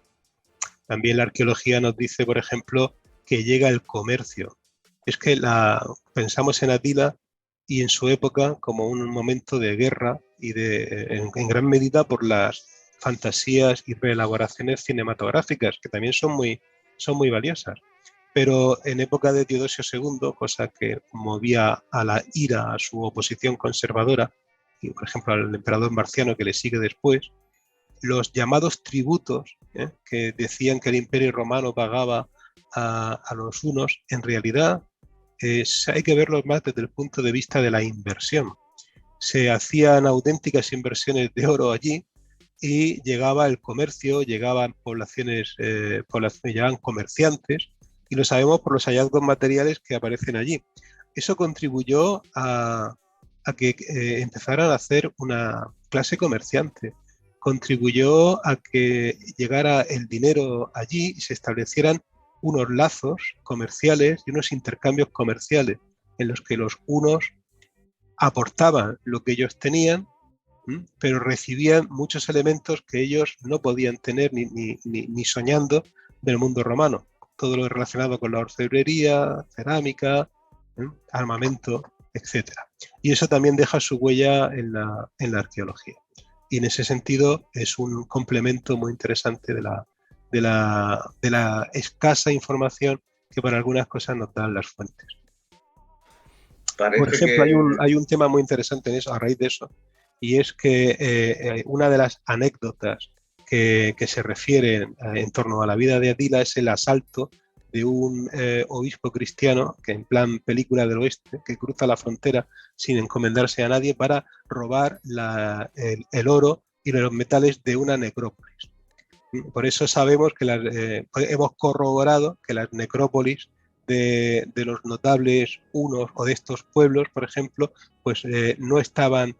También la arqueología nos dice, por ejemplo, que llega el comercio. Es que pensamos en Atila y en su época como un momento de guerra y en gran medida por las fantasías y reelaboraciones cinematográficas, que también son muy valiosas. Pero en época de Teodosio II, cosa que movía a la ira a su oposición conservadora, y por ejemplo al emperador Marciano que le sigue después, los llamados tributos, que decían que el Imperio Romano pagaba a los hunos, en realidad hay que verlos más desde el punto de vista de la inversión. Se hacían auténticas inversiones de oro allí y llegaba el comercio, llegaban poblaciones, llegaban comerciantes, y lo sabemos por los hallazgos materiales que aparecen allí. Eso contribuyó a que empezaran a hacer una clase comerciante, contribuyó a que llegara el dinero allí y se establecieran unos lazos comerciales y unos intercambios comerciales en los que los hunos aportaban lo que ellos tenían, pero recibían muchos elementos que ellos no podían tener ni soñando del mundo romano. Todo lo relacionado con la orfebrería, cerámica, armamento, etc. Y eso también deja su huella en la arqueología. Y en ese sentido es un complemento muy interesante de la escasa información que para algunas cosas nos dan las fuentes. Por ejemplo, hay un tema muy interesante en eso, a raíz de eso, y es que una de las anécdotas que se refieren en torno a la vida de Atila es el asalto de un obispo cristiano que, en plan película del oeste, que cruza la frontera sin encomendarse a nadie para robar el oro y los metales de una necrópolis. Por eso sabemos que hemos corroborado que las necrópolis de los notables hunos o de estos pueblos, por ejemplo, pues no estaban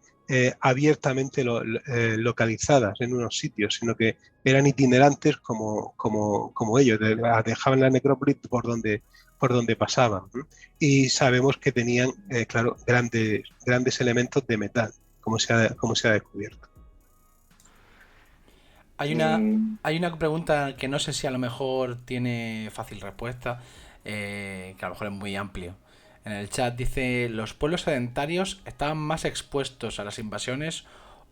abiertamente localizadas en unos sitios, sino que eran itinerantes como ellos, dejaban la necrópolis por donde pasaban. Y sabemos que tenían, claro, grandes elementos de metal, como se ha descubierto. Hay una pregunta que no sé si a lo mejor tiene fácil respuesta, que a lo mejor es muy amplio. En el chat dice, ¿los pueblos sedentarios estaban más expuestos a las invasiones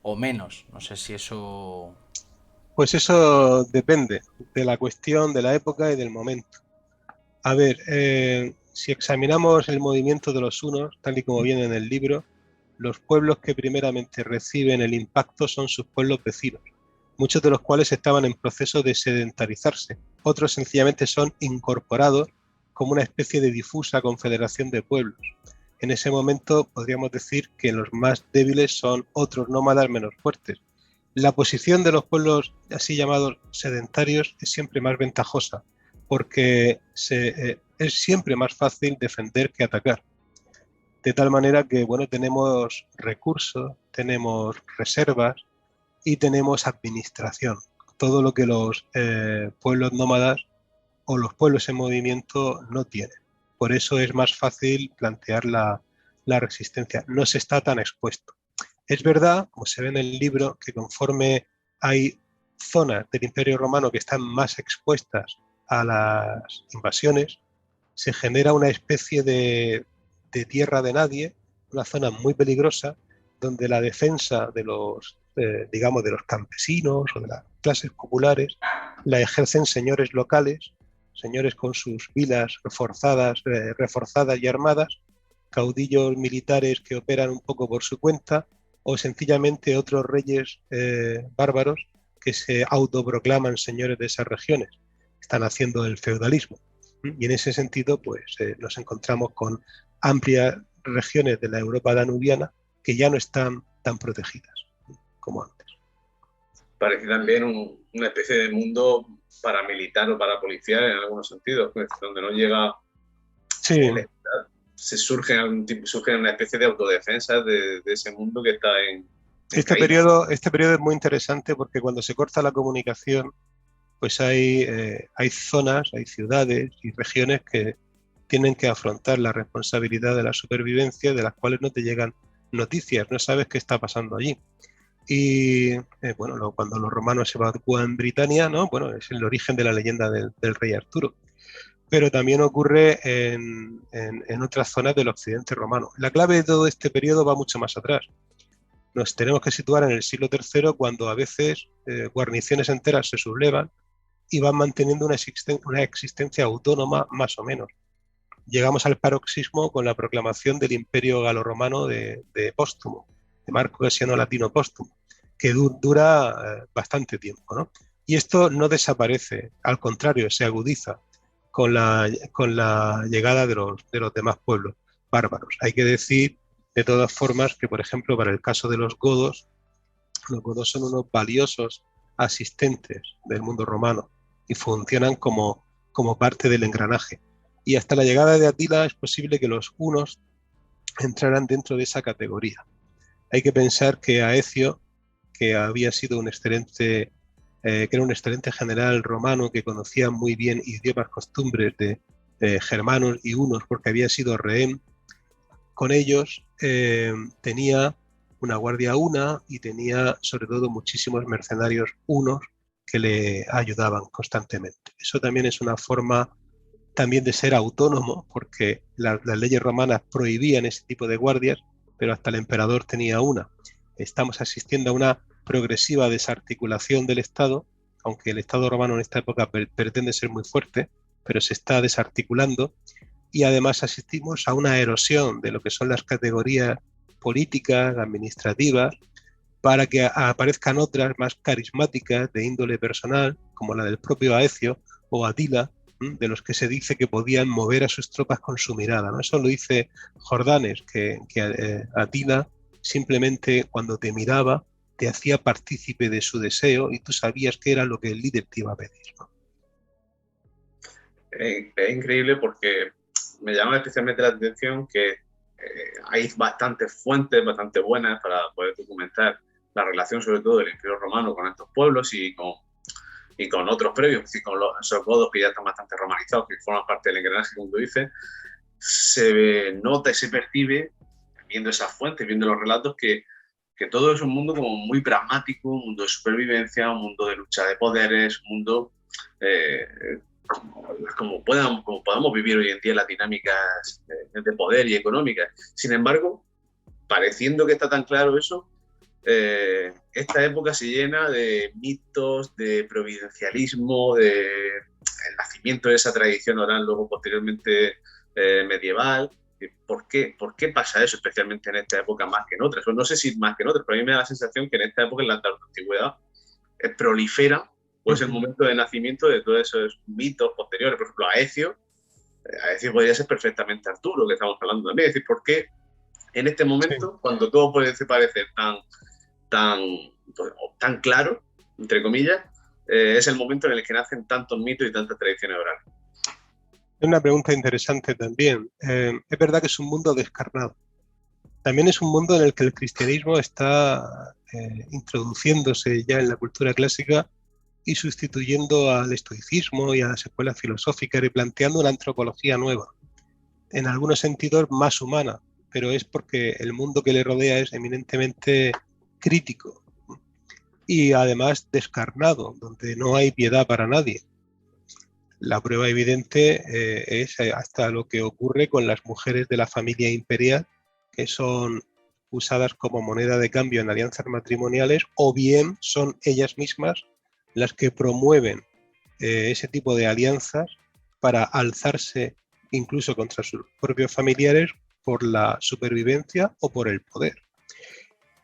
o menos? No sé si eso... Pues eso depende de la cuestión, de la época y del momento. A ver, si examinamos el movimiento de los hunos, tal y como viene en el libro, los pueblos que primeramente reciben el impacto son sus pueblos vecinos, muchos de los cuales estaban en proceso de sedentarizarse. Otros sencillamente son incorporados como una especie de difusa confederación de pueblos. En ese momento podríamos decir que los más débiles son otros nómadas menos fuertes. La posición de los pueblos así llamados sedentarios es siempre más ventajosa, porque es siempre más fácil defender que atacar. De tal manera que, bueno, tenemos recursos, tenemos reservas y tenemos administración. Todo lo que los pueblos nómadas o los pueblos en movimiento no tienen. Por eso es más fácil plantear la resistencia. No se está tan expuesto. Es verdad, como se ve en el libro, que conforme hay zonas del Imperio Romano que están más expuestas a las invasiones, se genera una especie de tierra de nadie, una zona muy peligrosa, donde la defensa de los campesinos o de las clases populares la ejercen señores locales, señores con sus vilas reforzadas y armadas, caudillos militares que operan un poco por su cuenta, o sencillamente otros reyes bárbaros que se autoproclaman señores de esas regiones. Están haciendo el feudalismo. Y en ese sentido, pues nos encontramos con amplias regiones de la Europa danubiana que ya no están tan protegidas como antes. Parece también una especie de mundo paramilitar o parapolicial en algunos sentidos, donde no llega... Sí. Se surge una especie de autodefensa de ese mundo que está en este periodo es muy interesante porque cuando se corta la comunicación, pues hay zonas, hay ciudades y regiones que tienen que afrontar la responsabilidad de la supervivencia, de las cuales no te llegan noticias, no sabes qué está pasando allí. Y cuando los romanos evacúan Britania, ¿no? Bueno, es el origen de la leyenda del rey Arturo. Pero también ocurre en otras zonas del occidente romano. La clave de todo este periodo va mucho más atrás. Nos tenemos que situar en el siglo III, cuando a veces guarniciones enteras se sublevan y van manteniendo una existencia autónoma más o menos. Llegamos al paroxismo con la proclamación del Imperio Galo-Romano de Póstumo, de Marco Cassiano Latino Póstumo, que dura bastante tiempo, ¿no? Y esto no desaparece, al contrario, se agudiza con la llegada de los demás pueblos bárbaros. Hay que decir, de todas formas, que, por ejemplo, para el caso de los godos son unos valiosos asistentes del mundo romano y funcionan como parte del engranaje. Y hasta la llegada de Atila es posible que los hunos entraran dentro de esa categoría. Hay que pensar que Aecio, que había sido que era un excelente general romano que conocía muy bien idiomas, costumbres de germanos y hunos, porque había sido rehén con ellos, tenía una guardia huna y tenía sobre todo muchísimos mercenarios hunos que le ayudaban constantemente. Eso también es una forma también de ser autónomo, porque las leyes romanas prohibían ese tipo de guardias, pero hasta el emperador tenía una. Estamos asistiendo a una progresiva desarticulación del Estado, aunque el Estado romano en esta época pretende ser muy fuerte, pero se está desarticulando, y además asistimos a una erosión de lo que son las categorías políticas, administrativas, para que aparezcan otras más carismáticas de índole personal, como la del propio Aecio o Atila, de los que se dice que podían mover a sus tropas con su mirada, ¿no? Eso lo dice Jordanes, que Atila simplemente cuando te miraba te hacía partícipe de su deseo y tú sabías que era lo que el líder te iba a pedir, ¿no? Es increíble porque me llama especialmente la atención que hay bastantes fuentes bastante buenas para poder documentar la relación sobre todo del Imperio Romano con estos pueblos y con otros previos, es decir, con esos godos que ya están bastante romanizados, que forman parte del engranaje, como tú dices. Se nota y se percibe, viendo esas fuentes, viendo los relatos, que todo es un mundo como muy pragmático, un mundo de supervivencia, un mundo de lucha de poderes, un mundo como podamos vivir hoy en día las dinámicas de poder y económicas. Sin embargo, pareciendo que está tan claro eso, esta época se llena de mitos, de providencialismo, de el nacimiento de esa tradición oral, luego posteriormente medieval. ¿Por qué pasa eso, especialmente en esta época más que en otras? No sé si más que en otras, pero a mí me da la sensación que en esta época, en la antigüedad, prolifera, pues el momento de nacimiento de todos esos mitos posteriores. Por ejemplo, Aecio podría ser perfectamente Arturo, que estamos hablando también. Es decir, ¿por qué en este momento, cuando todo puede parecer tan claro, entre comillas, es el momento en el que nacen tantos mitos y tantas tradiciones orales? Es una pregunta interesante también. Es verdad que es un mundo descarnado. También es un mundo en el que el cristianismo está introduciéndose ya en la cultura clásica y sustituyendo al estoicismo y a las escuelas filosóficas y planteando una antropología nueva, en algunos sentidos más humana, pero es porque el mundo que le rodea es eminentemente crítico y además descarnado, donde no hay piedad para nadie. La prueba evidente es hasta lo que ocurre con las mujeres de la familia imperial, que son usadas como moneda de cambio en alianzas matrimoniales, o bien son ellas mismas las que promueven ese tipo de alianzas para alzarse incluso contra sus propios familiares por la supervivencia o por el poder.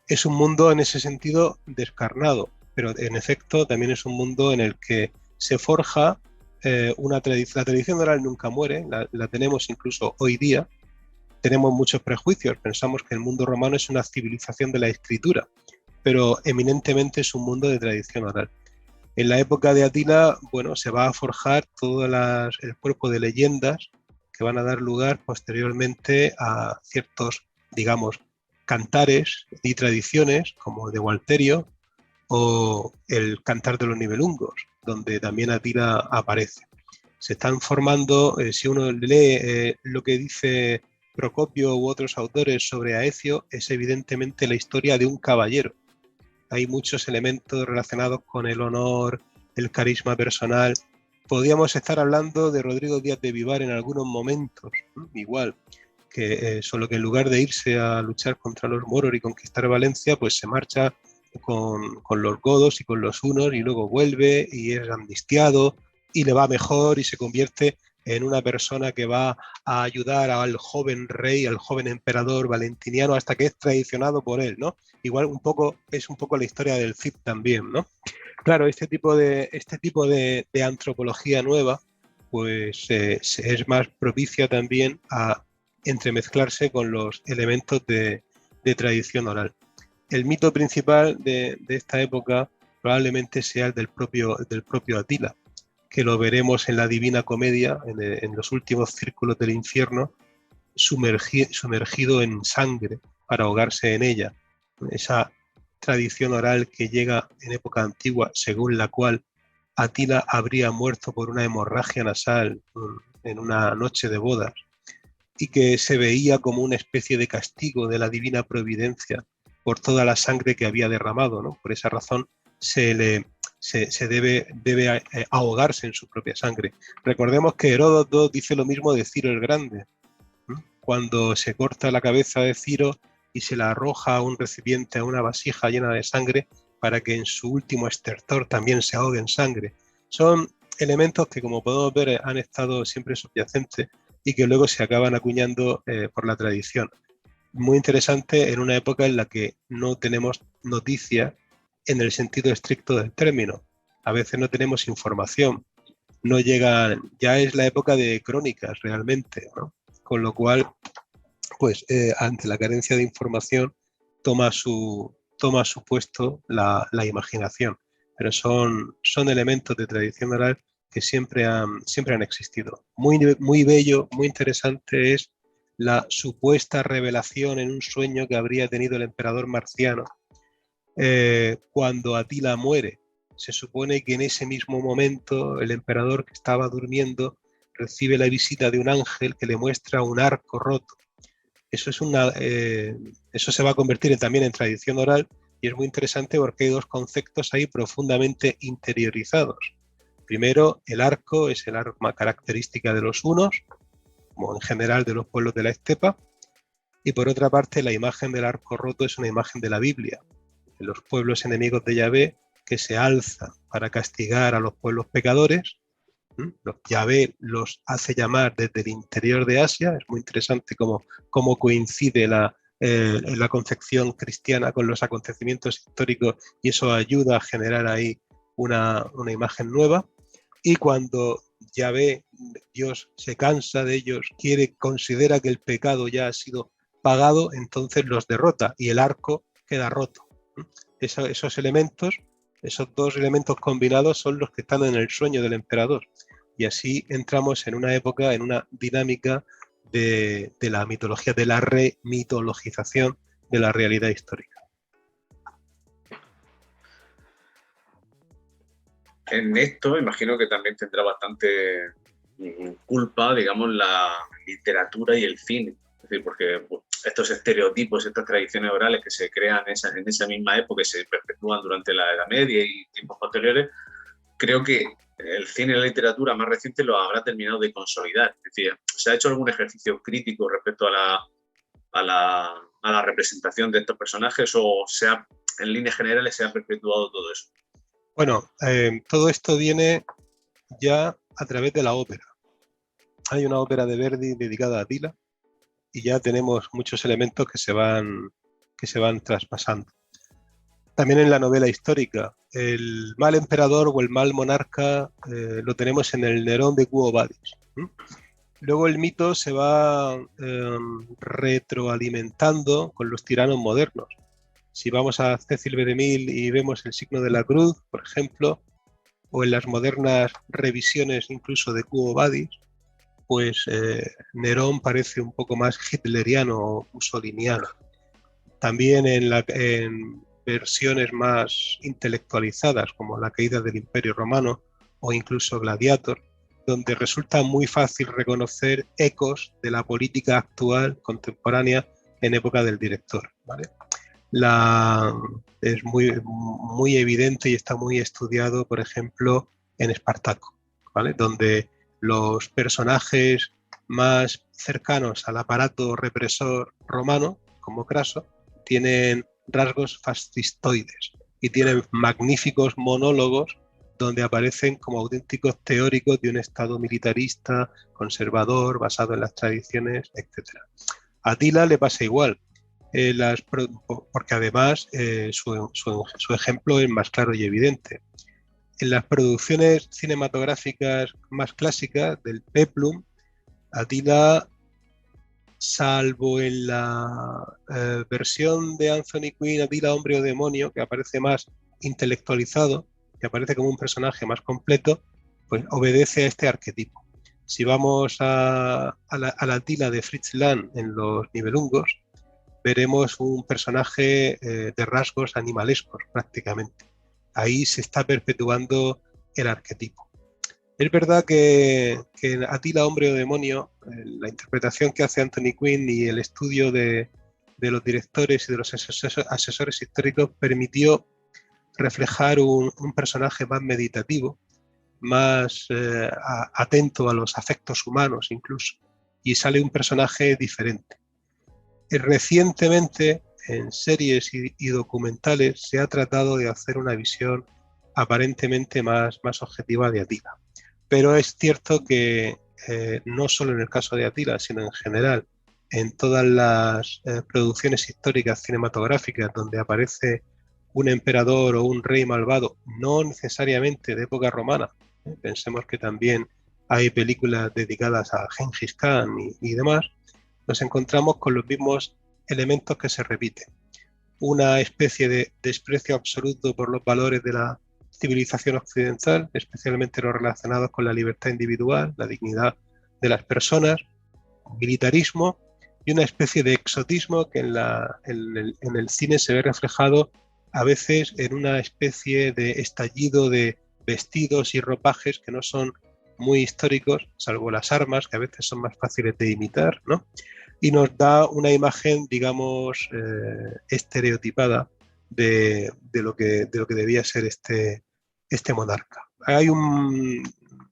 Es un mundo en ese sentido descarnado, pero en efecto también es un mundo en el que se forja la tradición oral nunca muere, la tenemos incluso hoy día. Tenemos muchos prejuicios, pensamos que el mundo romano es una civilización de la escritura, pero eminentemente es un mundo de tradición oral. En la época de Atila, bueno, se va a forjar todo el cuerpo de leyendas que van a dar lugar posteriormente a ciertos, digamos, cantares y tradiciones, como el de Walterio o el cantar de los Nibelungos, donde también Atila aparece. Se están formando, si uno lee lo que dice Procopio u otros autores sobre Aecio, es evidentemente la historia de un caballero. Hay muchos elementos relacionados con el honor, el carisma personal. Podríamos estar hablando de Rodrigo Díaz de Vivar en algunos momentos, igual, que solo que en lugar de irse a luchar contra los moros y conquistar Valencia, pues se marcha con los godos y con los hunos y luego vuelve y es amnistiado y le va mejor y se convierte en una persona que va a ayudar al joven rey, al joven emperador valentiniano, hasta que es traicionado por él, ¿no? Igual es un poco la historia del Cid también, ¿no? Claro, este tipo de antropología nueva, pues es más propicia también a entremezclarse con los elementos de tradición oral. El mito principal de esta época probablemente sea el del propio Atila, que lo veremos en la Divina Comedia, en los últimos círculos del infierno, sumergido en sangre para ahogarse en ella. Esa tradición oral que llega en época antigua, según la cual Atila habría muerto por una hemorragia nasal en una noche de bodas y que se veía como una especie de castigo de la divina providencia por toda la sangre que había derramado, ¿no? Por esa razón se debe ahogarse en su propia sangre. Recordemos que Heródoto dice lo mismo de Ciro el Grande, ¿no? Cuando se corta la cabeza de Ciro y se la arroja a un recipiente, a una vasija llena de sangre, para que en su último estertor también se ahogue en sangre. Son elementos que, como podemos ver, han estado siempre subyacentes y que luego se acaban acuñando por la tradición. muy interesante en una época en la que no tenemos noticia en el sentido estricto del término. A veces no tenemos información, no llegan, ya es la época de crónicas realmente, ¿no? Con lo cual, pues ante la carencia de información toma su puesto la imaginación, pero son elementos de tradición oral que siempre han existido. Muy bello, muy interesante es la supuesta revelación en un sueño que habría tenido el emperador Marciano cuando Atila muere. Se supone que en ese mismo momento el emperador, que estaba durmiendo, recibe la visita de un ángel que le muestra un arco roto. Eso se va a convertir también en tradición oral, y es muy interesante porque hay dos conceptos ahí profundamente interiorizados. Primero, el arco es el arma característica de los hunos, como en general de los pueblos de la estepa, y por otra parte la imagen del arco roto es una imagen de la Biblia, de los pueblos enemigos de Yahvé que se alzan para castigar a los pueblos pecadores. Yahvé los hace llamar desde el interior de Asia. Es muy interesante cómo coincide la concepción cristiana con los acontecimientos históricos, y eso ayuda a generar ahí una imagen nueva. Y cuando Yahvé, Dios, se cansa de ellos, considera que el pecado ya ha sido pagado, entonces los derrota y el arco queda roto. Esos elementos, esos dos elementos combinados son los que están en el sueño del emperador. Y así entramos en una época, en una dinámica de la mitología, de la remitologización de la realidad histórica. En esto imagino que también tendrá bastante culpa, digamos, la literatura y el cine. Es decir, porque estos estereotipos, estas tradiciones orales que se crean en esa misma época, que se perpetúan durante la Edad Media y tiempos posteriores, creo que el cine y la literatura más reciente lo habrá terminado de consolidar. Es decir, ¿se ha hecho algún ejercicio crítico respecto a la representación de estos personajes, o en líneas generales se ha perpetuado todo eso? Bueno, todo esto viene ya a través de la ópera. Hay una ópera de Verdi dedicada a Atila y ya tenemos muchos elementos que se van traspasando. También en la novela histórica, el mal emperador o el mal monarca lo tenemos en el Nerón de Quo Vadis. Luego el mito se va retroalimentando con los tiranos modernos. Si vamos a Cecil B. DeMille y vemos el signo de la cruz, por ejemplo, o en las modernas revisiones incluso de Quo Vadis, pues Nerón parece un poco más hitleriano o mussoliniano. También en versiones más intelectualizadas, como La caída del Imperio Romano o incluso Gladiator, donde resulta muy fácil reconocer ecos de la política actual, contemporánea, en época del director, ¿vale? Es muy evidente y está muy estudiado, por ejemplo, en Espartaco, ¿vale? Donde los personajes más cercanos al aparato represor romano, como Craso, tienen rasgos fascistoides y tienen magníficos monólogos donde aparecen como auténticos teóricos de un Estado militarista, conservador, basado en las tradiciones, etc. A Atila le pasa igual, porque además su ejemplo es más claro y evidente. En las producciones cinematográficas más clásicas del Peplum, Atila, salvo en la versión de Anthony Quinn, Atila, hombre o demonio, que aparece más intelectualizado, que aparece como un personaje más completo, pues obedece a este arquetipo. Si vamos a la Atila de Fritz Lang en los Nibelungos, veremos un personaje de rasgos animalescos prácticamente. Ahí se está perpetuando el arquetipo. Es verdad que Atila, hombre o demonio, la interpretación que hace Anthony Quinn y el estudio de los directores y de los asesores históricos permitió reflejar un personaje más meditativo, más atento a los afectos humanos incluso, y sale un personaje diferente. Recientemente, en series y documentales, se ha tratado de hacer una visión aparentemente más objetiva de Atila. Pero es cierto que no solo en el caso de Atila, sino en general, en todas las producciones históricas cinematográficas donde aparece un emperador o un rey malvado, no necesariamente de época romana. Pensemos que también hay películas dedicadas a Gengis Khan y demás. Nos encontramos con los mismos elementos que se repiten. Una especie de desprecio absoluto por los valores de la civilización occidental, especialmente los relacionados con la libertad individual, la dignidad de las personas, militarismo y una especie de exotismo que en el cine se ve reflejado a veces en una especie de estallido de vestidos y ropajes que no son muy históricos, salvo las armas, que a veces son más fáciles de imitar, ¿no? Y nos da una imagen, digamos, estereotipada de lo que debía ser este monarca. Hay un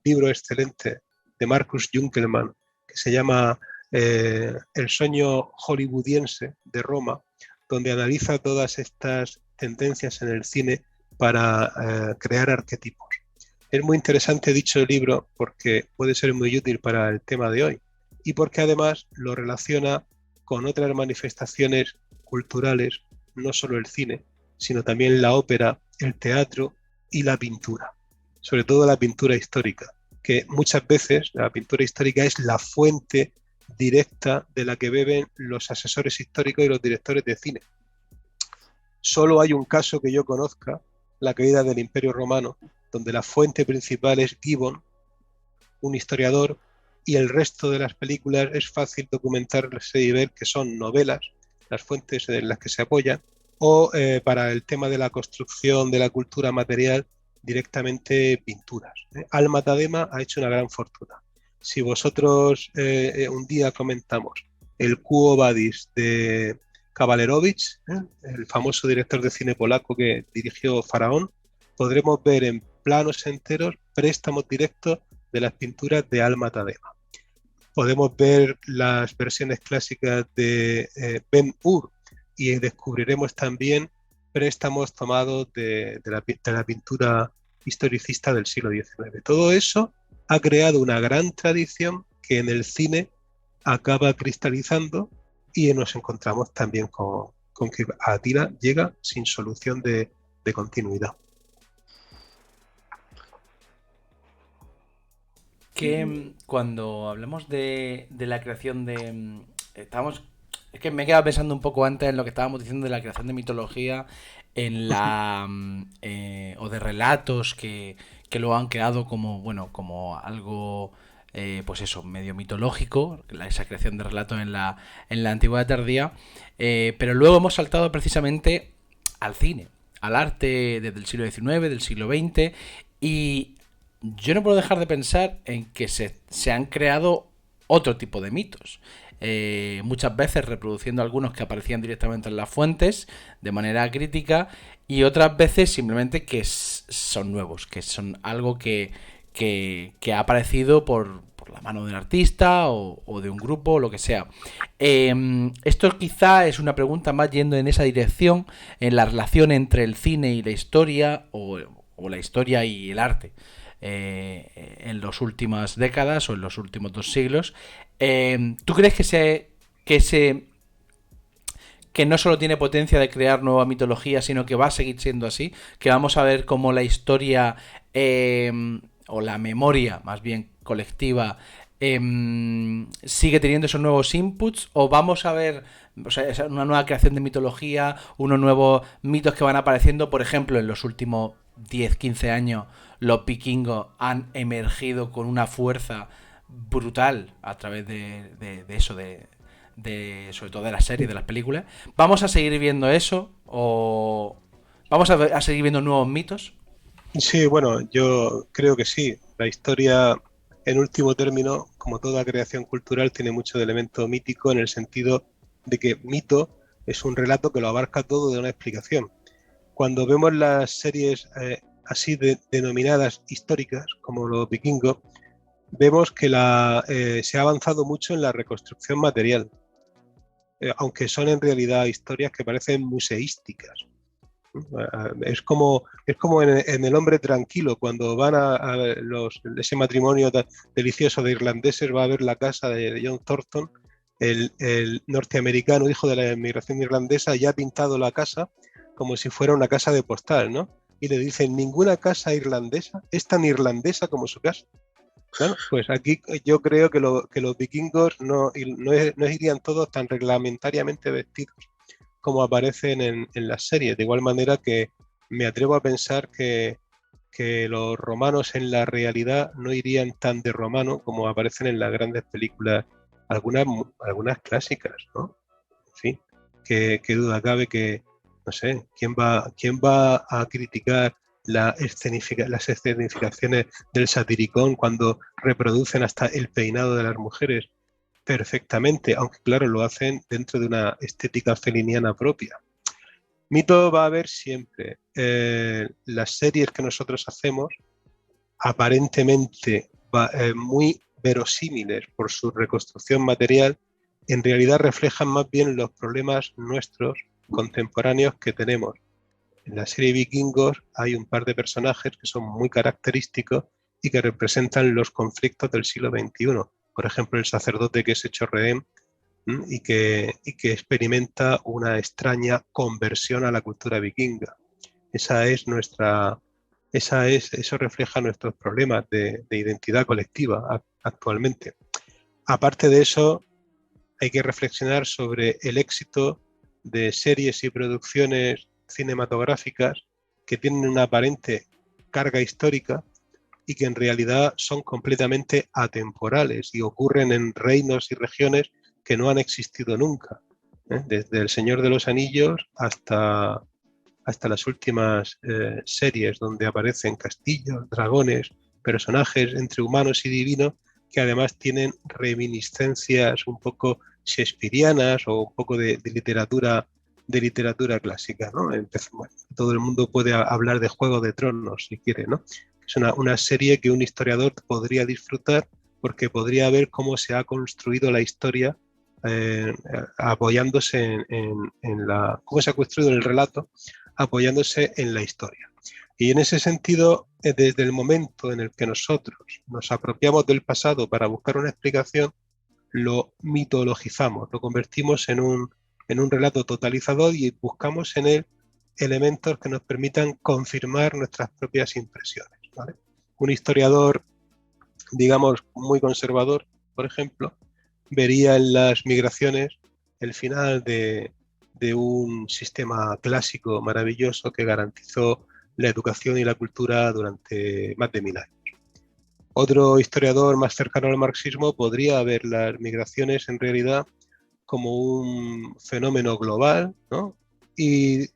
libro excelente de Marcus Junkelmann que se llama El sueño hollywoodiense de Roma, donde analiza todas estas tendencias en el cine para crear arquetipos. Es muy interesante dicho libro porque puede ser muy útil para el tema de hoy y porque además lo relaciona con otras manifestaciones culturales, no solo el cine, sino también la ópera, el teatro y la pintura, sobre todo la pintura histórica, que muchas veces la pintura histórica es la fuente directa de la que beben los asesores históricos y los directores de cine. Solo hay un caso que yo conozca, la caída del Imperio Romano, donde la fuente principal es Gibbon, un historiador, y el resto de las películas es fácil documentarse y ver que son novelas, las fuentes en las que se apoyan, o para el tema de la construcción de la cultura material, directamente pinturas. Alma Tadema ha hecho una gran fortuna. Si vosotros un día comentamos el Quo Vadis de Kawalerowicz, el famoso director de cine polaco que dirigió Faraón, podremos ver en planos enteros préstamos directos de las pinturas de Alma Tadema. Podemos ver las versiones clásicas de Ben-Hur y descubriremos también préstamos tomados de la pintura historicista del siglo XIX. Todo eso ha creado una gran tradición que en el cine acaba cristalizando y nos encontramos también con que Atila llega sin solución de continuidad. Que cuando hablamos de la creación de... es que me he quedado pensando un poco antes en lo que estábamos diciendo de la creación de mitología en la o de relatos que lo han creado como, bueno, como algo pues eso, medio mitológico, esa creación de relatos en la antigüedad tardía, pero luego hemos saltado precisamente al cine, al arte desde el siglo XIX, del siglo XX, y yo no puedo dejar de pensar en que se han creado otro tipo de mitos. Muchas veces reproduciendo algunos que aparecían directamente en las fuentes de manera crítica y otras veces simplemente que son nuevos, que son algo que ha aparecido por la mano del artista o de un grupo o lo que sea. Esto quizá es una pregunta más yendo en esa dirección, en la relación entre el cine y la historia o la historia y el arte. En las últimas décadas o en los últimos 2 siglos. ¿Tú crees que no solo tiene potencia de crear nueva mitología, sino que va a seguir siendo así? Que vamos a ver cómo la historia o la memoria, más bien colectiva, sigue teniendo esos nuevos inputs, o vamos a ver, o sea, una nueva creación de mitología, unos nuevos mitos que van apareciendo, por ejemplo, en los últimos 10-15 años los vikingos han emergido con una fuerza brutal a través de eso, sobre todo de las series, de las películas. ¿Vamos a seguir viendo eso o vamos a seguir viendo nuevos mitos? Sí, bueno, yo creo que sí. La historia, en último término, como toda creación cultural, tiene mucho de elemento mítico en el sentido de que mito es un relato que lo abarca todo de una explicación. Cuando vemos las series así denominadas históricas, como los vikingos, vemos que se ha avanzado mucho en la reconstrucción material, aunque son en realidad historias que parecen museísticas. Es como en El hombre tranquilo, cuando van a ese matrimonio delicioso de irlandeses, va a ver la casa de John Thornton, el norteamericano, hijo de la inmigración irlandesa, ya ha pintado la casa como si fuera una casa de postal, ¿no? Y le dicen, ninguna casa irlandesa es tan irlandesa como su casa. Bueno, pues aquí yo creo que los vikingos no irían todos tan reglamentariamente vestidos como aparecen en las series. De igual manera que me atrevo a pensar que los romanos en la realidad no irían tan de romano como aparecen en las grandes películas, algunas clásicas, ¿no? En fin, qué duda cabe que, no sé, ¿quién va a criticar las escenificaciones del satiricón cuando reproducen hasta el peinado de las mujeres perfectamente, aunque claro, lo hacen dentro de una estética feliniana propia? Mito va a haber siempre. Las series que nosotros hacemos, aparentemente muy verosímiles por su reconstrucción material, en realidad reflejan más bien los problemas nuestros contemporáneos que tenemos. En la serie Vikingos hay un par de personajes que son muy característicos y que representan los conflictos del siglo XXI. Por ejemplo, el sacerdote que es hecho rehén y que experimenta una extraña conversión a la cultura vikinga. Eso refleja nuestros problemas de identidad colectiva actualmente. Aparte de eso, hay que reflexionar sobre el éxito de series y producciones cinematográficas que tienen una aparente carga histórica y que en realidad son completamente atemporales y ocurren en reinos y regiones que no han existido nunca, desde El Señor de los Anillos hasta las últimas series donde aparecen castillos, dragones, personajes entre humanos y divinos que además tienen reminiscencias un poco shakespearianas o un poco de literatura clásica, ¿no? Bueno, todo el mundo puede hablar de Juego de Tronos si quiere, ¿no? Es una serie que un historiador podría disfrutar porque podría ver cómo se ha construido la historia apoyándose cómo se ha construido el relato apoyándose en la historia. Y en ese sentido, desde el momento en el que nosotros nos apropiamos del pasado para buscar una explicación, lo mitologizamos, lo convertimos en un relato totalizador y buscamos en él elementos que nos permitan confirmar nuestras propias impresiones, ¿vale? Un historiador, digamos, muy conservador, por ejemplo, vería en las migraciones el final de un sistema clásico maravilloso que garantizó la educación y la cultura durante más de 1000 años. Otro historiador más cercano al marxismo podría ver las migraciones en realidad como un fenómeno global, ¿no? Y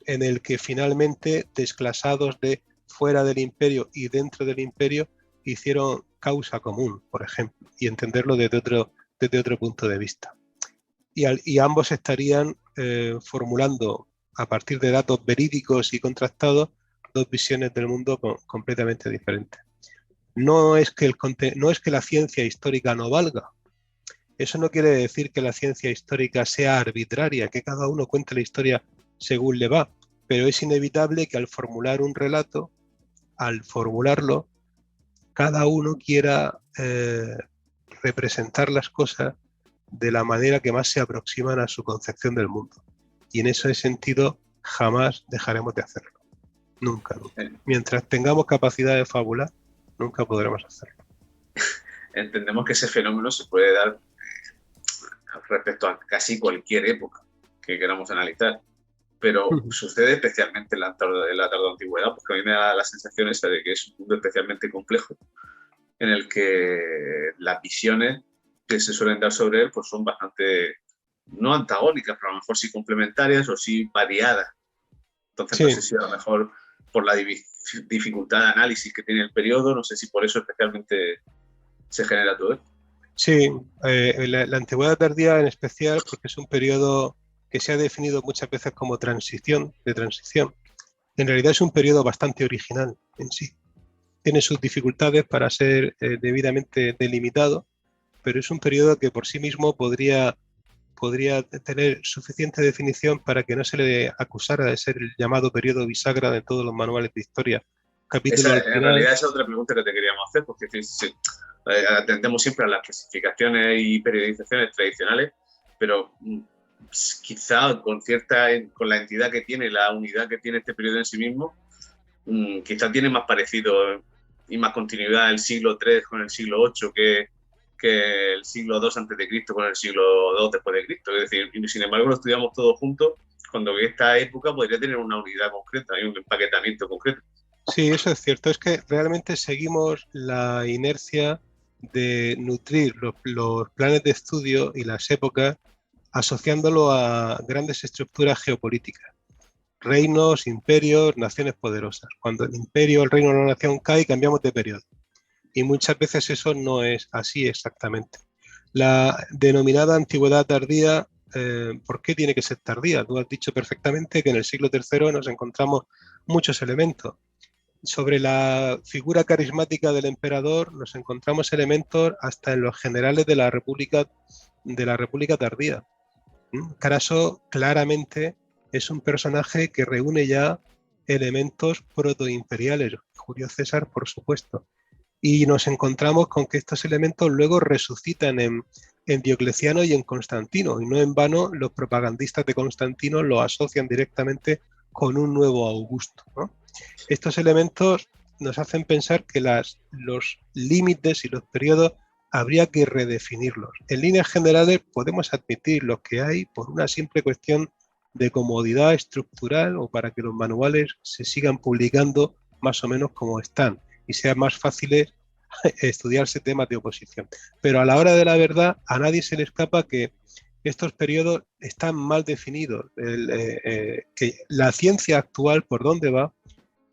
en el que finalmente desclasados de fuera del imperio y dentro del imperio hicieron causa común, por ejemplo, y entenderlo desde otro punto de vista. Y ambos estarían formulando, a partir de datos verídicos y contrastados, dos visiones del mundo completamente diferentes. No es que la ciencia histórica no valga. Eso no quiere decir que la ciencia histórica sea arbitraria, que cada uno cuente la historia según le va, pero es inevitable que al formular un relato, al formularlo, cada uno quiera representar las cosas de la manera que más se aproximan a su concepción del mundo. Y en ese sentido jamás dejaremos de hacerlo. Nunca. Mientras tengamos capacidad de fabular, nunca podremos hacerlo. Entendemos que ese fenómeno se puede dar respecto a casi cualquier época que queramos analizar, pero sucede especialmente en la tardoantigüedad, porque a mí me da la sensación esa de que es un mundo especialmente complejo en el que las visiones que se suelen dar sobre él pues son bastante, no antagónicas, pero a lo mejor sí complementarias o sí variadas. Entonces sí. No sé si a lo mejor por la dificultad de análisis que tiene el periodo, no sé si por eso especialmente se genera todo esto. Sí, la antigüedad tardía en especial porque es un periodo que se ha definido muchas veces como de transición. En realidad es un periodo bastante original en sí. Tiene sus dificultades para ser debidamente delimitado, pero es un periodo que por sí mismo podría tener suficiente definición para que no se le acusara de ser el llamado periodo bisagra de todos los manuales de historia. En realidad esa es otra pregunta que te queríamos hacer, porque atendemos siempre a las clasificaciones y periodizaciones tradicionales, pero quizá con la entidad que tiene, la unidad que tiene este periodo en sí mismo, quizá tiene más parecido y más continuidad el siglo III con el siglo VIII que el siglo II antes de Cristo con el siglo II después de Cristo. Es decir, y sin embargo lo estudiamos todos juntos, cuando esta época podría tener una unidad concreta y un empaquetamiento concreto. Sí, eso es cierto. Es que realmente seguimos la inercia de nutrir los planes de estudio y las épocas asociándolo a grandes estructuras geopolíticas. Reinos, imperios, naciones poderosas. Cuando el imperio, el reino o la nación cae, cambiamos de periodo. Y muchas veces eso no es así exactamente. La denominada antigüedad tardía, ¿por qué tiene que ser tardía? Tú has dicho perfectamente que en el siglo III nos encontramos muchos elementos. Sobre la figura carismática del emperador nos encontramos elementos hasta en los generales de la República tardía. Craso claramente es un personaje que reúne ya elementos protoimperiales, Julio César por supuesto, y nos encontramos con que estos elementos luego resucitan en Diocleciano y en Constantino, y no en vano los propagandistas de Constantino lo asocian directamente con un nuevo Augusto, ¿no? Estos elementos nos hacen pensar que los límites y los periodos habría que redefinirlos. En líneas generales podemos admitir los que hay por una simple cuestión de comodidad estructural o para que los manuales se sigan publicando más o menos como están y sea más fácil estudiarse temas de oposición. Pero a la hora de la verdad a nadie se le escapa que estos periodos están mal definidos, que la ciencia actual por dónde va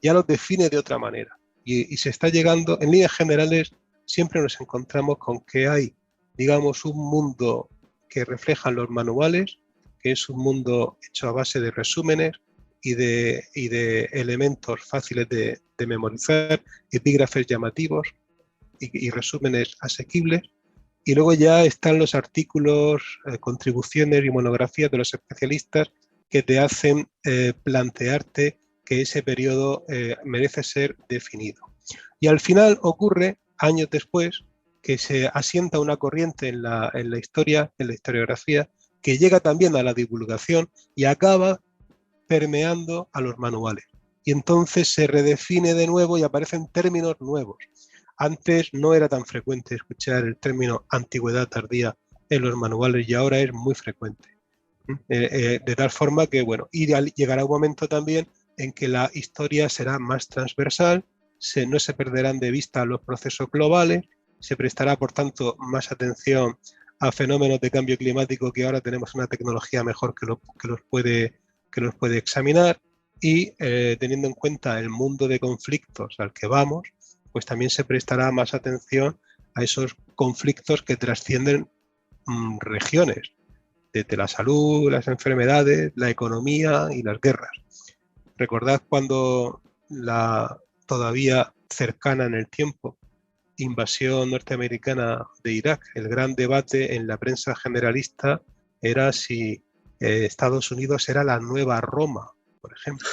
ya los define de otra manera y se está llegando, en líneas generales siempre nos encontramos con que hay, digamos, un mundo que reflejan los manuales, que es un mundo hecho a base de resúmenes y de elementos fáciles de memorizar, epígrafes llamativos y resúmenes asequibles. Y luego ya están los artículos, contribuciones y monografías de los especialistas que te hacen plantearte que ese periodo merece ser definido. Y al final ocurre, años después, que se asienta una corriente en la historia, en la historiografía, que llega también a la divulgación y acaba permeando a los manuales. Y entonces se redefine de nuevo y aparecen términos nuevos. Antes no era tan frecuente escuchar el término antigüedad tardía en los manuales y ahora es muy frecuente. De tal forma que, bueno, llegará un momento también en que la historia será más transversal, no se perderán de vista los procesos globales, se prestará, por tanto, más atención a fenómenos de cambio climático que ahora tenemos una tecnología mejor que los puede examinar y teniendo en cuenta el mundo de conflictos al que vamos, pues también se prestará más atención a esos conflictos que trascienden regiones, desde la salud, las enfermedades, la economía y las guerras. Recordad cuando la todavía cercana en el tiempo invasión norteamericana de Irak, el gran debate en la prensa generalista era si Estados Unidos era la nueva Roma, por ejemplo.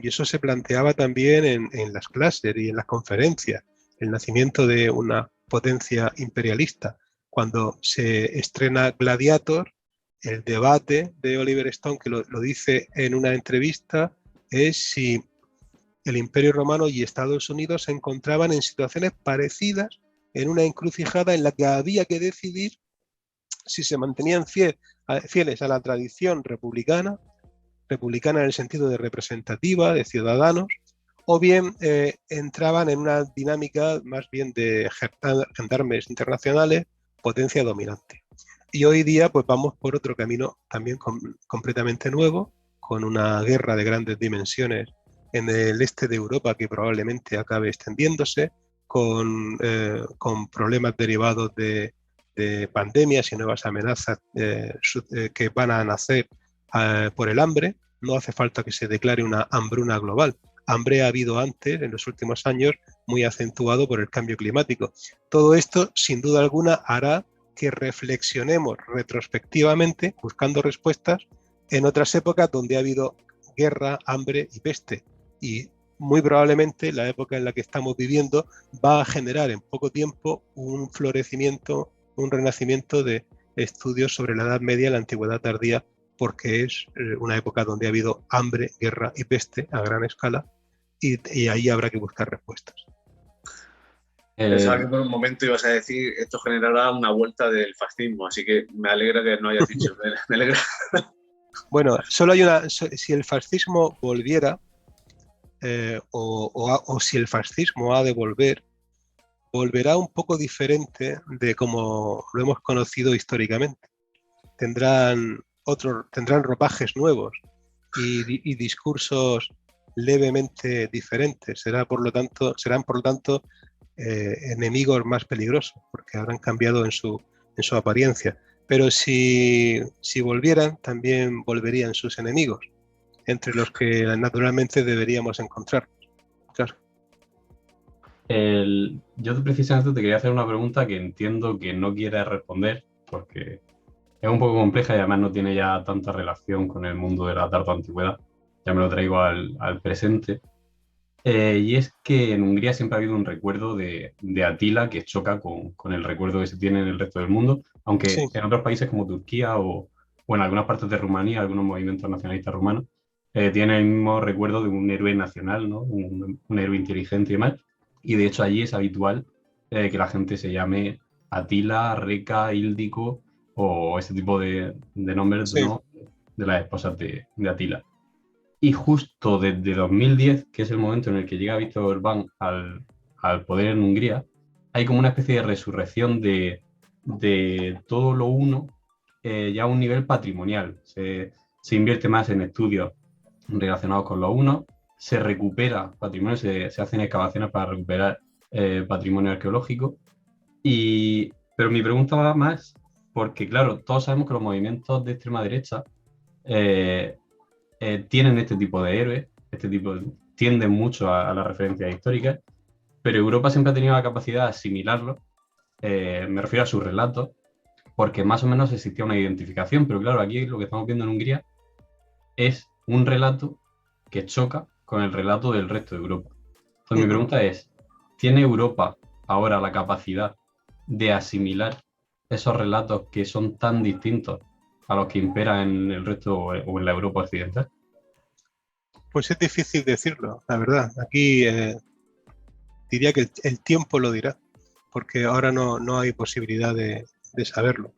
Y eso se planteaba también en las clases y en las conferencias, el nacimiento de una potencia imperialista. Cuando se estrena Gladiator, el debate de Oliver Stone, que lo dice en una entrevista, es si el Imperio Romano y Estados Unidos se encontraban en situaciones parecidas, en una encrucijada en la que había que decidir si se mantenían fieles a la tradición republicana en el sentido de representativa, de ciudadanos, o bien entraban en una dinámica más bien de gendarmes internacionales, potencia dominante. Y hoy día pues vamos por otro camino también completamente nuevo, con una guerra de grandes dimensiones en el este de Europa que probablemente acabe extendiéndose, con problemas derivados de pandemias y nuevas amenazas que van a nacer por el hambre. No hace falta que se declare una hambruna global. Hambre ha habido antes, en los últimos años, muy acentuado por el cambio climático. Todo esto, sin duda alguna, hará que reflexionemos retrospectivamente, buscando respuestas en otras épocas donde ha habido guerra, hambre y peste. Y muy probablemente la época en la que estamos viviendo va a generar en poco tiempo un florecimiento, un renacimiento de estudios sobre la Edad Media y la Antigüedad tardía, porque es una época donde ha habido hambre, guerra y peste a gran escala, y ahí habrá que buscar respuestas. Pensaba que por un momento ibas a decir esto generará una vuelta del fascismo, así que me alegra que no hayas dicho. Me alegra. Bueno, solo hay una. Si el fascismo volviera, o si el fascismo ha de volver, volverá un poco diferente de como lo hemos conocido históricamente. Tendrán ropajes nuevos y discursos levemente diferentes. Serán por lo tanto enemigos más peligrosos, porque habrán cambiado en su apariencia. Pero si volvieran, también volverían sus enemigos, entre los que naturalmente deberíamos encontrar. Claro. Yo precisamente te quería hacer una pregunta que entiendo que no quieres responder, porque es un poco compleja y además no tiene ya tanta relación con el mundo de la tarta antigüedad. Ya me lo traigo al presente. Y es que en Hungría siempre ha habido un recuerdo de Atila que choca con el recuerdo que se tiene en el resto del mundo, aunque Sí. en otros países como Turquía o en algunas partes de Rumanía, algunos movimientos nacionalistas rumanos, tienen el mismo recuerdo de un héroe nacional, ¿no? Un héroe inteligente y demás. Y de hecho allí es habitual que la gente se llame Atila, Reka, Íldico o ese tipo de nombres, Sí. ¿no? De las esposas de Atila. Y justo desde 2010, que es el momento en el que llega Viktor Orbán al poder en Hungría, hay como una especie de resurrección de todo lo uno ya a un nivel patrimonial. Se invierte más en estudios relacionados con lo uno, se recupera patrimonio, se hacen excavaciones para recuperar patrimonio arqueológico. Pero mi pregunta va más porque, claro, todos sabemos que los movimientos de extrema derecha tienen este tipo de héroes, tienden mucho a las referencias históricas, pero Europa siempre ha tenido la capacidad de asimilarlo, me refiero a sus relatos, porque más o menos existía una identificación, pero claro, aquí lo que estamos viendo en Hungría es un relato que choca con el relato del resto de Europa. Entonces mi pregunta es, ¿tiene Europa ahora la capacidad de asimilar esos relatos que son tan distintos a los que imperan en el resto o en la Europa occidental? Pues es difícil decirlo, la verdad. Aquí diría que el tiempo lo dirá, porque ahora no hay posibilidad de saberlo.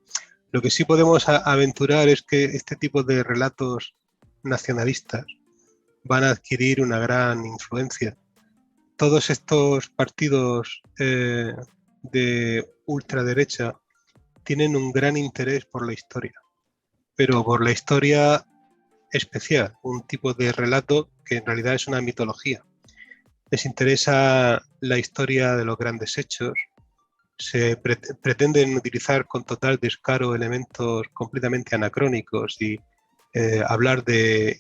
Lo que sí podemos aventurar es que este tipo de relatos nacionalistas van a adquirir una gran influencia. Todos estos partidos de ultraderecha tienen un gran interés por la historia, pero por la historia especial, un tipo de relato que en realidad es una mitología. Les interesa la historia de los grandes hechos, se pretenden utilizar con total descaro elementos completamente anacrónicos y hablar de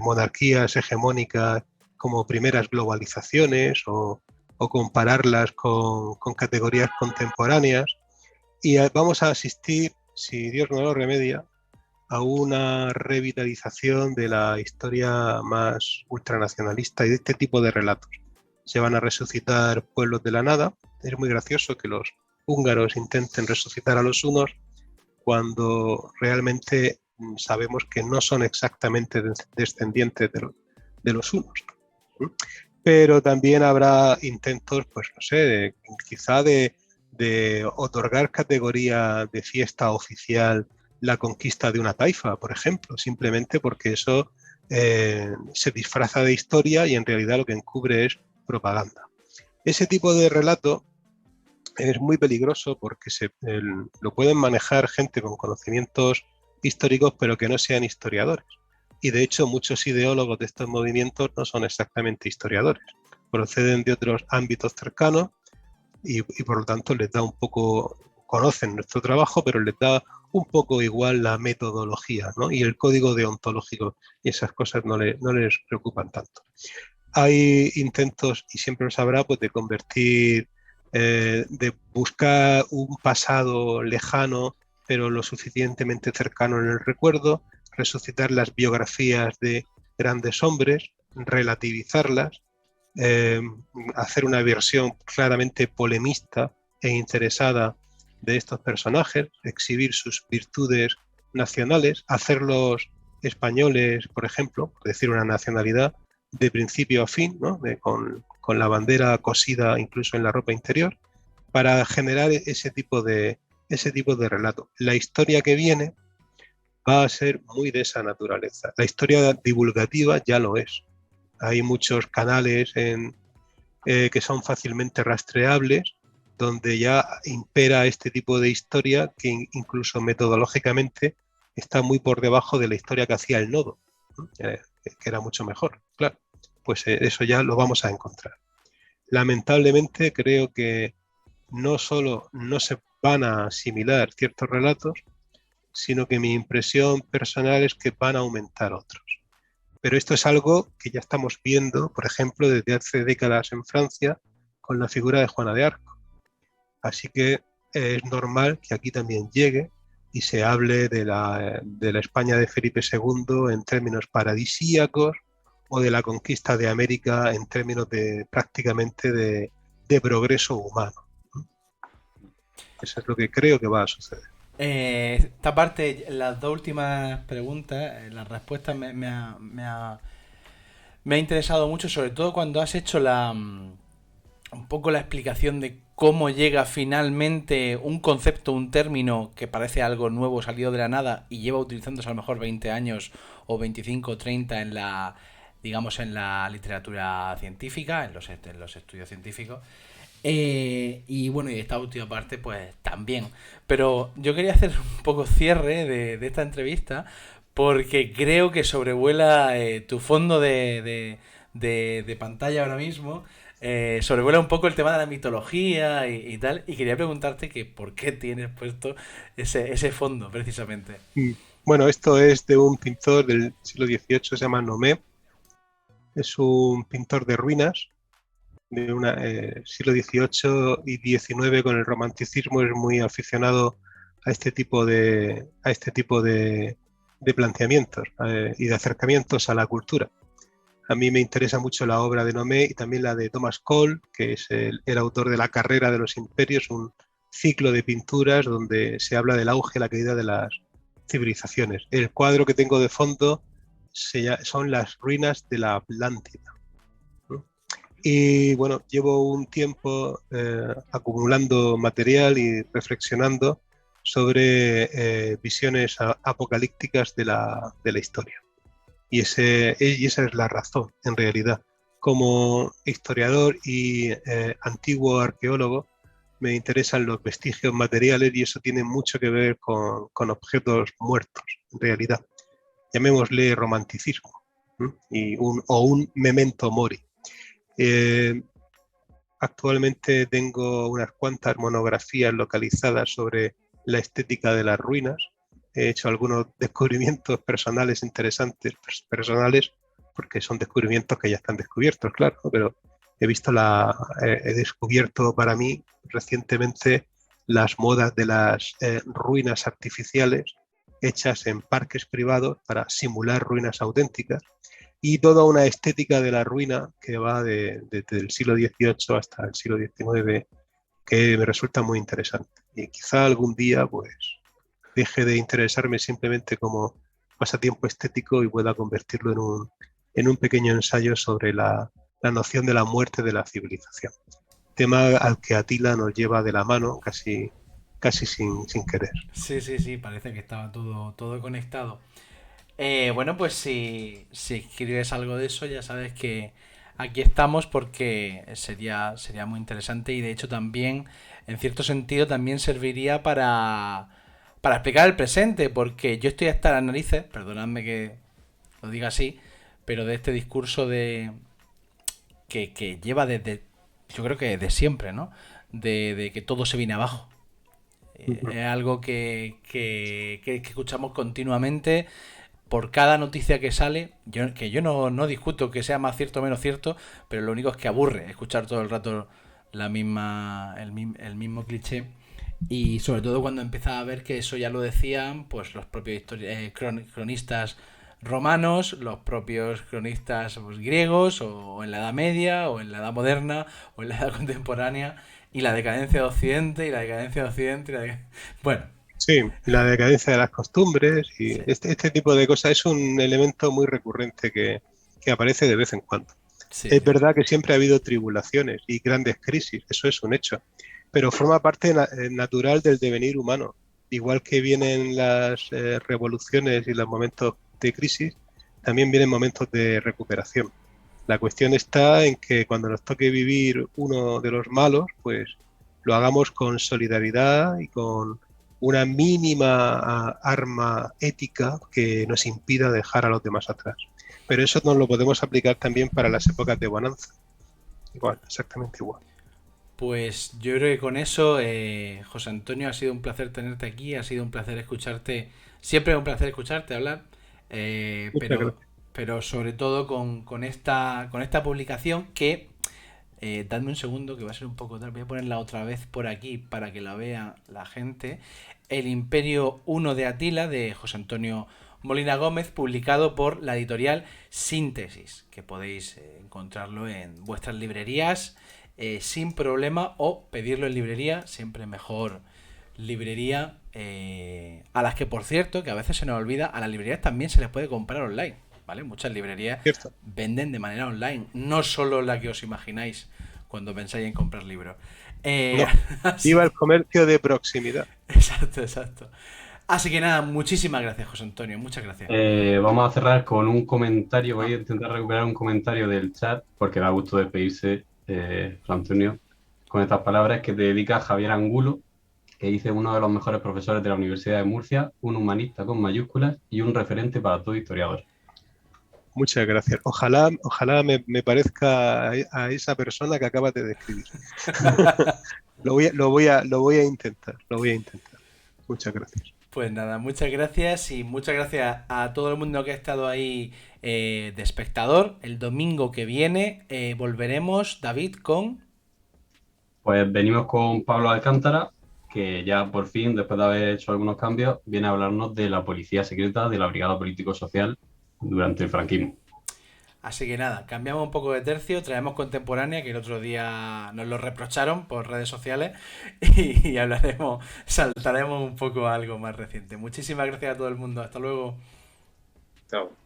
monarquías hegemónicas como primeras globalizaciones o compararlas con categorías contemporáneas. Y vamos a asistir, si Dios no lo remedia, a una revitalización de la historia más ultranacionalista y de este tipo de relatos. Se van a resucitar pueblos de la nada. Es muy gracioso que los húngaros intenten resucitar a los hunos cuando realmente sabemos que no son exactamente descendientes de los hunos. Pero también habrá intentos, pues no sé, quizá de otorgar categoría de fiesta oficial la conquista de una taifa, por ejemplo, simplemente porque eso se disfraza de historia y en realidad lo que encubre es propaganda. Ese tipo de relato es muy peligroso porque lo pueden manejar gente con conocimientos históricos pero que no sean historiadores. Y de hecho muchos ideólogos de estos movimientos no son exactamente historiadores, proceden de otros ámbitos cercanos y por lo tanto les da un poco, conocen nuestro trabajo, pero les da un poco igual la metodología, ¿no? Y el código deontológico y esas cosas no les preocupan tanto. Hay intentos, y siempre los habrá, pues de convertir, de buscar un pasado lejano, pero lo suficientemente cercano en el recuerdo, resucitar las biografías de grandes hombres, relativizarlas, hacer una versión claramente polemista e interesada de estos personajes, exhibir sus virtudes nacionales, hacerlos españoles, por ejemplo, por decir una nacionalidad, de principio a fin, ¿no? Con la bandera cosida incluso en la ropa interior, para generar ese tipo de relato. La historia que viene va a ser muy de esa naturaleza. La historia divulgativa ya lo es. Hay muchos canales que son fácilmente rastreables, donde ya impera este tipo de historia que incluso metodológicamente está muy por debajo de la historia que hacía el nodo, ¿no? Que era mucho mejor, claro. Pues eso ya lo vamos a encontrar. Lamentablemente creo que no solo no se van a asimilar ciertos relatos, sino que mi impresión personal es que van a aumentar otros. Pero esto es algo que ya estamos viendo, por ejemplo, desde hace décadas en Francia, con la figura de Juana de Arco. Así que es normal que aquí también llegue y se hable de la España de Felipe II en términos paradisíacos, o de la conquista de América en términos de prácticamente de progreso humano. Eso es lo que creo que va a suceder. Esta parte, las dos últimas preguntas, las respuestas me ha interesado mucho, sobre todo cuando has hecho un poco la explicación de cómo llega finalmente un concepto, un término que parece algo nuevo, salido de la nada y lleva utilizándose a lo mejor 20 años o 25 o 30 en la, digamos, en la literatura científica, en los estudios científicos. Y bueno, y esta última parte pues también. Pero yo quería hacer un poco cierre de esta entrevista porque creo que sobrevuela tu fondo de pantalla ahora mismo. Sobrevuela un poco el tema de la mitología y tal. Y quería preguntarte que por qué tienes puesto ese fondo precisamente. Bueno, esto es de un pintor del siglo XVIII, se llama Nomé. Es un pintor de ruinas de siglo XVIII y XIX. Con el romanticismo es muy aficionado a este tipo de planteamientos y de acercamientos a la cultura. A mí me interesa mucho la obra de Nomé y también la de Thomas Cole, que es el autor de La carrera de los imperios, un ciclo de pinturas donde se habla del auge y la caída de las civilizaciones. El cuadro que tengo de fondo son las ruinas de la Atlántida. Y bueno, llevo un tiempo acumulando material y reflexionando sobre visiones apocalípticas de la historia. Y esa es la razón, en realidad. Como historiador y antiguo arqueólogo, me interesan los vestigios materiales y eso tiene mucho que ver con objetos muertos, en realidad. Llamémosle romanticismo, o un memento mori. Actualmente tengo unas cuantas monografías localizadas sobre la estética de las ruinas. He hecho algunos descubrimientos personales interesantes, porque son descubrimientos que ya están descubiertos, claro, pero he descubierto para mí recientemente las modas de las ruinas artificiales hechas en parques privados para simular ruinas auténticas, y toda una estética de la ruina que va desde el siglo XVIII hasta el siglo XIX, que me resulta muy interesante. Y quizá algún día pues deje de interesarme simplemente como pasatiempo estético y pueda convertirlo en un pequeño ensayo sobre la noción de la muerte de la civilización. Tema al que Atila nos lleva de la mano casi sin querer. Sí, parece que estaba todo conectado. Bueno, pues si escribes algo de eso, ya sabes que aquí estamos porque sería muy interesante y de hecho también, en cierto sentido, también serviría para explicar el presente, porque yo estoy hasta las narices, perdonadme que lo diga así, pero de este discurso que lleva desde, yo creo que desde siempre, ¿no? De que todo se viene abajo. Es algo que escuchamos continuamente. Por cada noticia que sale, yo no discuto que sea más cierto o menos cierto, pero lo único es que aburre escuchar todo el rato el mismo cliché. Y sobre todo cuando empezaba a ver que eso ya lo decían pues los propios cronistas romanos, los propios cronistas pues, griegos, o en la Edad Media, o en la Edad Moderna, o en la Edad Contemporánea, y la decadencia de Occidente, y la decadencia de Occidente, bueno. Sí, la decadencia de las costumbres y Sí. este tipo de cosas es un elemento muy recurrente que aparece de vez en cuando. Sí, Es sí. verdad que siempre ha habido tribulaciones y grandes crisis, eso es un hecho, pero forma parte natural del devenir humano. Igual que vienen las revoluciones y los momentos de crisis, también vienen momentos de recuperación. La cuestión está en que cuando nos toque vivir uno de los malos, pues lo hagamos con solidaridad y con una mínima arma ética que nos impida dejar a los demás atrás. Pero eso nos lo podemos aplicar también para las épocas de bonanza. Igual, exactamente igual. Pues yo creo que con eso, José Antonio, ha sido un placer tenerte aquí, ha sido un placer escucharte, siempre es un placer escucharte hablar, eh, Muchas pero, gracias. pero sobre todo con esta publicación que, dadme un segundo que va a ser un poco tarde, voy a ponerla otra vez por aquí para que la vea la gente, El Imperio I de Atila, de José Antonio Molina Gómez, publicado por la editorial Síntesis, que podéis encontrarlo en vuestras librerías sin problema, o pedirlo en librería, siempre mejor librería, a las que, por cierto, que a veces se nos olvida, a las librerías también se les puede comprar online, ¿vale? Muchas librerías Cierto. venden de manera online, no solo la que os imagináis cuando pensáis en comprar libros. Eh, No. así Viva el que- comercio de proximidad. exacto, exacto. Así que nada, muchísimas gracias, José Antonio, muchas gracias. Vamos a cerrar con un comentario. Ah, Voy a intentar recuperar un comentario del chat porque da gusto despedirse, José Antonio, con estas palabras que te dedica Javier Angulo, que dice: uno de los mejores profesores de la Universidad de Murcia, un humanista con mayúsculas y un referente para todo historiador. Muchas gracias. Ojalá me parezca a esa persona que acabas de describir. Lo voy a intentar, lo voy a intentar. Muchas gracias. Pues nada, muchas gracias y muchas gracias a todo el mundo que ha estado ahí de espectador. El domingo que viene volveremos, David, con... Pues venimos con Pablo Alcántara, que ya por fin, después de haber hecho algunos cambios, viene a hablarnos de la policía secreta de la Brigada Político-Social durante el franquismo. Así que nada, cambiamos un poco de tercio, traemos contemporánea, que el otro día nos lo reprocharon por redes sociales, y hablaremos, saltaremos un poco a algo más reciente. Muchísimas gracias a todo el mundo, hasta luego. Chao.